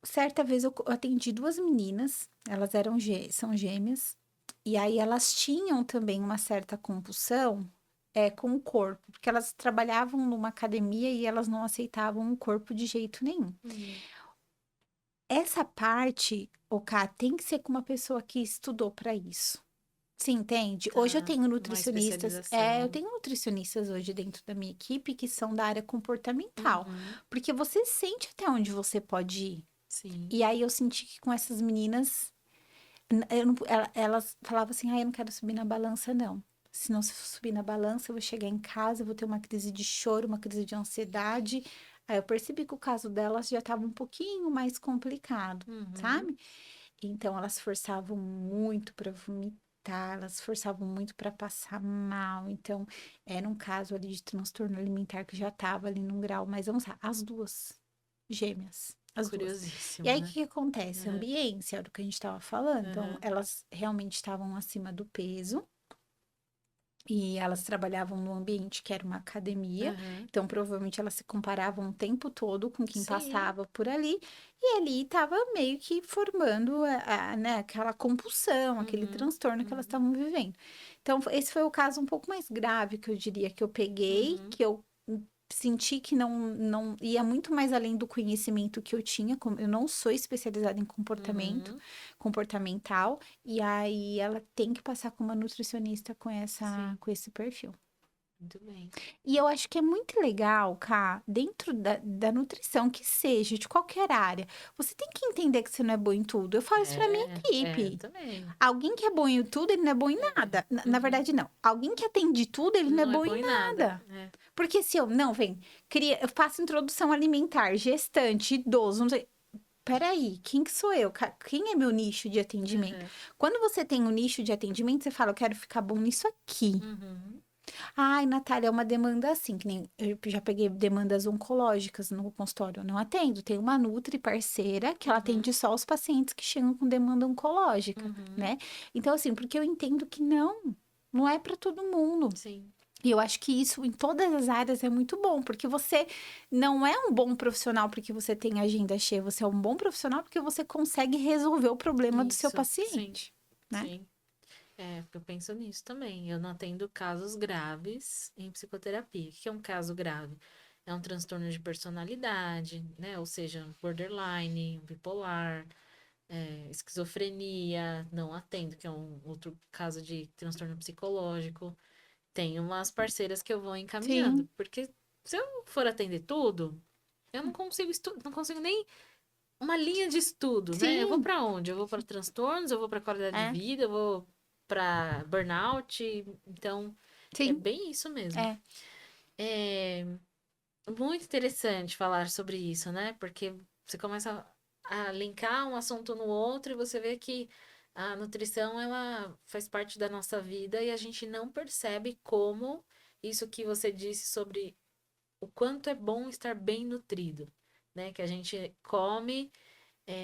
Certa vez eu atendi duas meninas, elas são gêmeas, e aí elas tinham também uma certa compulsão com o corpo, porque elas trabalhavam numa academia e elas não aceitavam o corpo de jeito nenhum. Uhum. Essa parte, Ká, tem que ser com uma pessoa que estudou para isso. Você entende? Hoje eu Tá. tenho Uma nutricionistas, eu especialização. tenho nutricionistas hoje dentro da minha equipe que são da área comportamental, Uhum. porque você sente até onde você pode ir. Sim. E aí eu senti que com essas meninas, elas falavam assim, eu não quero subir na balança, não. Se não subir na balança, eu vou chegar em casa, eu vou ter uma crise de choro, uma crise de ansiedade. Aí eu percebi que o caso delas já estava um pouquinho mais complicado, Uhum. sabe? Então elas forçavam muito para vomitar, elas forçavam muito para passar mal. Então era um caso ali de transtorno alimentar que já estava ali num grau mais avançado. As duas gêmeas, as duas. E Curiosíssimo, aí, o né? que que acontece? Uhum. Ambiência, era o que a gente estava falando. Então, Uhum. elas realmente estavam acima do peso. E elas trabalhavam num ambiente que era uma academia, Aham. então provavelmente elas se comparavam o tempo todo com quem Sim. passava por ali, e ali estava meio que formando né, aquela compulsão, aquele Uhum. transtorno que elas Uhum. estavam vivendo. Então, esse foi o caso um pouco mais grave que eu diria que eu peguei, Uhum. que eu senti que não ia muito mais além do conhecimento que eu tinha, como eu não sou especializada em comportamento, Uhum. comportamental, e aí ela tem que passar com uma nutricionista Sim. com esse perfil. Muito bem. E eu acho que é muito legal, Cá, dentro da nutrição, que seja, de qualquer área, você tem que entender que você não é bom em tudo. Eu falo isso pra minha Eu equipe. também. Alguém que é bom em tudo, ele não é bom em É. nada. Na Uhum. verdade, não. Alguém que atende tudo, ele não é Não é bom bom em em nada. nada. É. Porque se eu, não, vem, eu faço introdução alimentar, gestante, idoso, não sei. Peraí, quem que sou eu? Quem é meu nicho de atendimento? Aham. Quando você tem um nicho de atendimento, você fala, eu quero ficar bom nisso aqui. Uhum. Ai, Natália, é uma demanda assim, que nem eu já peguei demandas oncológicas no consultório, eu não atendo. Tem uma nutri parceira que ela Uhum. atende só os pacientes que chegam com demanda oncológica, Uhum. né? Então, assim, porque eu entendo que não é para todo mundo. Sim. E eu acho que isso em todas as áreas é muito bom, porque você não é um bom profissional porque você tem agenda cheia, você é um bom profissional porque você consegue resolver o problema do seu Isso. Sim. paciente, né? Sim. Eu penso nisso também. Eu não atendo casos graves em psicoterapia. O que é um caso grave? É um transtorno de personalidade, né? Ou seja, borderline, bipolar, esquizofrenia. Não atendo, que é um outro caso de transtorno psicológico. Tem umas parceiras que eu vou encaminhando, Sim, porque se eu for atender tudo, eu não consigo não consigo nem uma linha de estudo, né? Eu vou sim, para onde? Eu vou para transtornos, eu vou para qualidade de é, vida, eu vou para burnout. Então, é sim, bem isso mesmo. é. É muito interessante falar sobre isso, né? Porque você começa a linkar um assunto no outro e você vê que a nutrição ela faz parte da nossa vida e a gente não percebe como isso que você disse sobre o quanto é bom estar bem nutrido, né? Que a gente come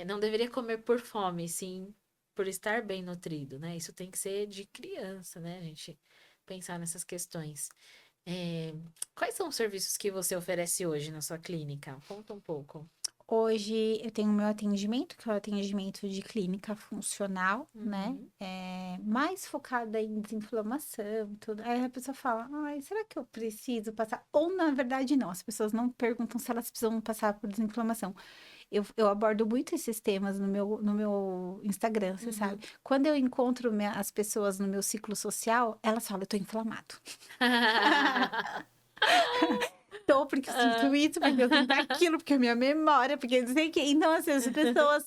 não deveria comer por fome, sim por estar bem nutrido, né? Isso tem que ser de criança, né? A gente pensar nessas questões. É, quais são os serviços que você oferece hoje na sua clínica? Conta um pouco. Hoje eu tenho o meu atendimento, que é o atendimento de clínica funcional, né? Uhum. É mais focada em desinflamação, tudo. Aí a pessoa fala, ai, será que eu preciso passar? Ou na verdade não, as pessoas não perguntam se elas precisam passar por desinflamação. Eu abordo muito esses temas no meu Instagram, você sabe? Uhum. Quando eu encontro as pessoas no meu ciclo social, elas falam, eu tô inflamado. Tô, porque eu sinto Ah. isso, porque eu sinto aquilo, porque a minha memória, porque não sei o quê. Então, assim, as pessoas.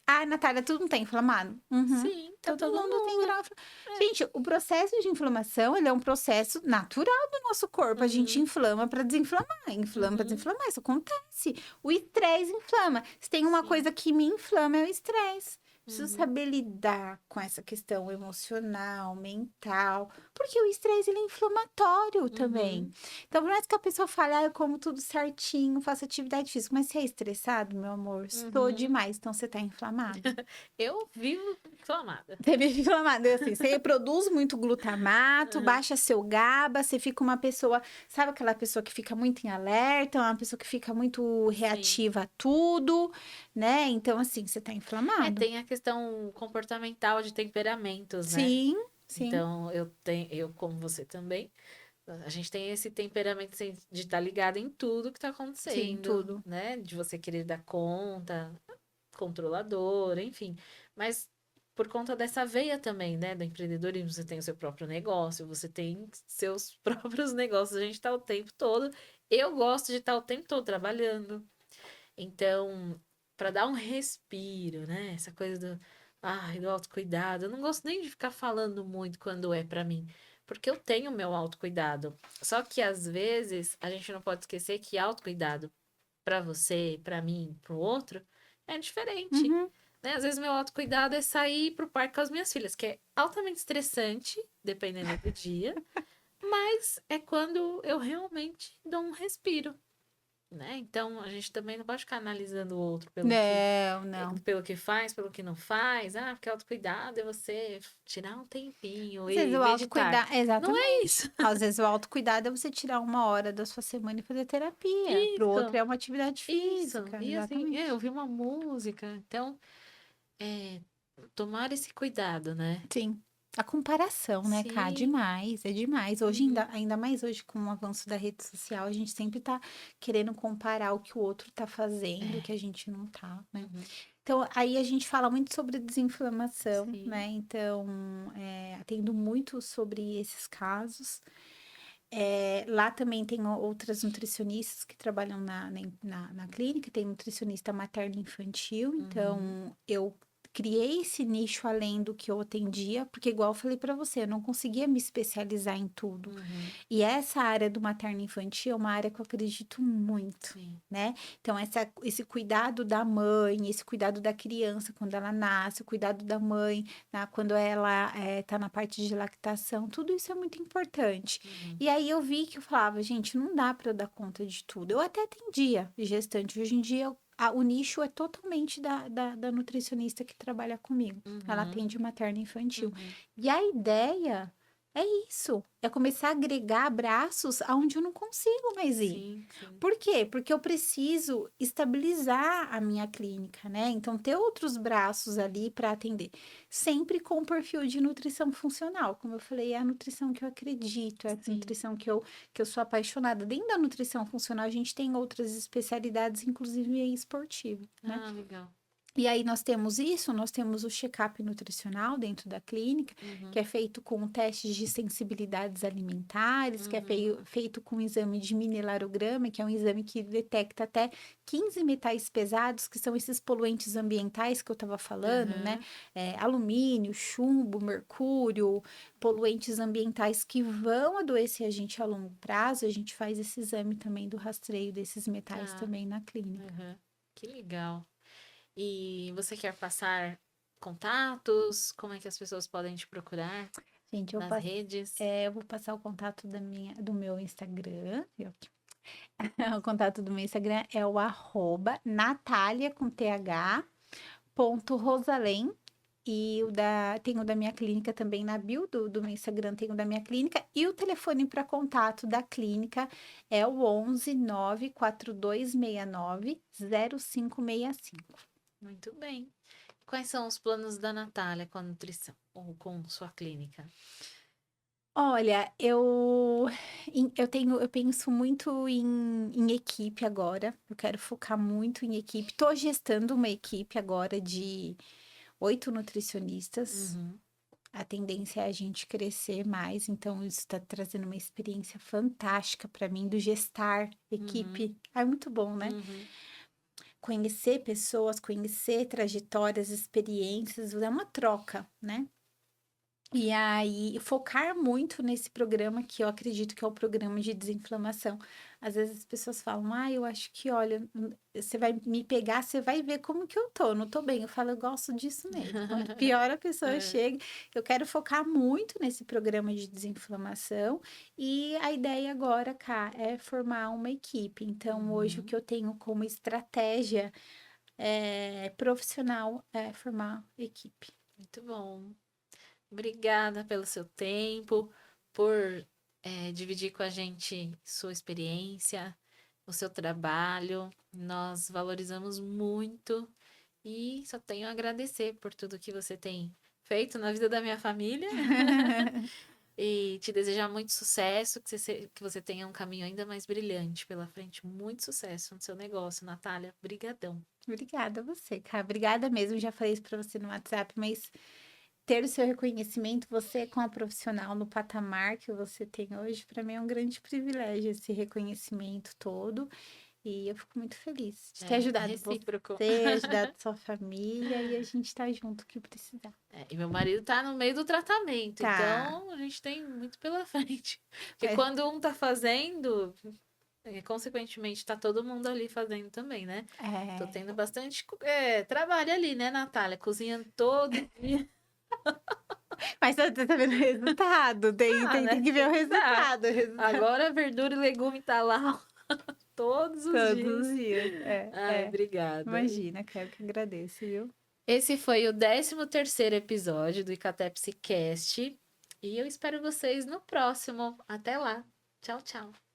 Ai, Natália, tu não tá inflamado? Uhum. Sim, tá Todo todo mundo tem mundo. grau. É. Gente, o processo de inflamação, ele é um processo natural do nosso corpo. A gente Uhum. inflama para desinflamar, inflama para Uhum. desinflamar. Isso acontece. O estresse inflama. Se tem uma Sim. coisa que me inflama, é o estresse. Preciso Uhum. saber lidar com essa questão emocional, mental, porque o estresse ele é inflamatório também. Uhum. Então, por mais que a pessoa fale, ah, eu como tudo certinho, faço atividade física, mas se é estressado, meu amor, estou Uhum. demais, então você tá inflamado. Eu vivo inflamada. Você vive inflamado, é assim, você produz muito glutamato, Uhum. baixa seu GABA, você fica uma pessoa, sabe aquela pessoa que fica muito em alerta, uma pessoa que fica muito Sim. reativa a tudo, né? Então, assim, você tá inflamado. Tem a questão comportamental de temperamentos, né? Sim, sim, Então, eu como você também, a gente tem esse temperamento assim, de estar ligado em tudo que está sim, acontecendo, tudo. né? De você querer dar conta, controlador, enfim. Mas por conta dessa veia também, né? Do empreendedorismo, você tem o seu próprio negócio, você tem seus próprios negócios, a gente está o tempo todo. Eu gosto de estar o tempo todo trabalhando. Então, para dar um respiro, né? Essa coisa do autocuidado. Eu não gosto nem de ficar falando muito quando é para mim, porque eu tenho meu autocuidado. Só que às vezes a gente não pode esquecer que autocuidado para você, para mim, para o outro é diferente. Uhum, Né? Às vezes meu autocuidado é sair pro parque com as minhas filhas, que é altamente estressante, dependendo do dia, mas é quando eu realmente dou um respiro. né? Então, a gente também não pode ficar analisando o outro Não. pelo que faz, pelo que não faz. Ah, porque autocuidado é você tirar um tempinho Às vezes e o meditar. autocuidado, Não é exatamente. isso. Às vezes o autocuidado é você tirar 1 hora da sua semana e fazer terapia. Pro outro Isso, é uma atividade isso. física, E assim, exatamente. ouvir uma música. Então, é, tomar esse cuidado, né? Sim. A comparação, né, Cá? Sim. Demais, é demais. Hoje, Uhum. ainda mais hoje com o avanço da rede social, a gente sempre tá querendo comparar o que o outro tá fazendo, o É. que a gente não tá, né? Uhum. Então, aí a gente fala muito sobre desinflamação, Sim. né? Então, atendo muito sobre esses casos. Lá também tem outras nutricionistas que trabalham na clínica, tem nutricionista materno-infantil, Uhum. então eu criei esse nicho além do que eu atendia, porque igual eu falei para você, eu não conseguia me especializar em tudo. Uhum. E essa área do materno-infantil é uma área que eu acredito muito. Sim. Né? Então, esse cuidado da mãe, esse cuidado da criança quando ela nasce, o cuidado da mãe quando ela tá na parte de lactação, tudo isso é muito importante. Uhum. E aí eu vi que eu falava, gente, não dá para eu dar conta de tudo. Eu até atendia gestante. Hoje em dia, o nicho é totalmente da nutricionista que trabalha comigo. Ela Uhum. atende materno e infantil. Uhum. E a ideia é isso, é começar a agregar braços aonde eu não consigo mais ir. Sim, sim. Por quê? Porque eu preciso estabilizar a minha clínica, né? Então, ter outros braços ali para atender. Sempre com o perfil de nutrição funcional. Como eu falei, é a nutrição que eu acredito, é a Sim. nutrição que eu sou apaixonada. Dentro da nutrição funcional, a gente tem outras especialidades, inclusive em esportivo, né? Ah, legal. E aí nós temos isso, nós temos o check-up nutricional dentro da clínica, que Uhum. é feito com testes de sensibilidades alimentares, que é Uhum. feito com exame de mineralograma, que é um exame que detecta até 15 metais pesados, que são esses poluentes ambientais que eu estava falando, né? Aham. Alumínio, chumbo, mercúrio, poluentes ambientais que vão adoecer a gente a longo prazo. A gente faz esse exame também do rastreio desses metais Tá. também na clínica. Aham. Que legal. E você quer passar contatos? Como é que as pessoas podem te procurar Gente, nas redes? eu vou passar o contato do meu Instagram. O contato do meu Instagram é o @Natalia com TH, ponto Rosalém. E tem o da minha clínica também na bio do meu Instagram, tem o da minha clínica. E o telefone para contato da clínica é o 11 94269 0565. Muito bem. Quais são os planos da Natália com a nutrição ou com sua clínica? Olha, eu penso muito em equipe agora. Eu quero focar muito em equipe. Tô gestando uma equipe agora de 8 nutricionistas. Uhum. A tendência é a gente crescer mais, então isso está trazendo uma experiência fantástica para mim do gestar Uhum. equipe. É muito bom, né? Uhum. Conhecer pessoas, conhecer trajetórias, experiências, é uma troca, né? E aí, focar muito nesse programa que eu acredito que é o programa de desinflamação. Às vezes as pessoas falam, eu acho que, olha, você vai me pegar, você vai ver como que eu tô, não tô bem. Eu falo, eu gosto disso mesmo. Pior a pessoa É. chega. Eu quero focar muito nesse programa de desinflamação. E a ideia agora, cá, é formar uma equipe. Então, hoje o que Uhum. eu tenho como estratégia profissional é formar equipe. Muito bom. Obrigada pelo seu tempo, por dividir com a gente sua experiência, o seu trabalho. Nós valorizamos muito e só tenho a agradecer por tudo que você tem feito na vida da minha família e te desejar muito sucesso, que você tenha um caminho ainda mais brilhante pela frente. Muito sucesso no seu negócio, Natália. Brigadão. Obrigada a você, cara. Obrigada mesmo. Já falei isso para você no WhatsApp, mas ter o seu reconhecimento, você com a profissional no patamar que você tem hoje, para mim é um grande privilégio esse reconhecimento todo. E eu fico muito feliz de ter É ajudado recíproco. você, ajudado sua família e a gente tá junto o que precisar. E meu marido tá no meio do tratamento, Tá. então a gente tem muito pela frente. Porque Mas, quando um tá fazendo, consequentemente tá todo mundo ali fazendo também, né? Tô é, tendo bastante trabalho ali, né, Natália? Cozinhando todo dia. mas tá vendo o resultado? Tem, Ah, tem, tem né? que ver Tem o que dar. resultado. O resultado. Agora verdura e legume tá lá todos os Todos dias. os dias. Ai, obrigada. Imagina, quero que agradeço, viu? Esse foi o 13º episódio do Icatepse Cast. E eu espero vocês no próximo. Até lá. Tchau, tchau.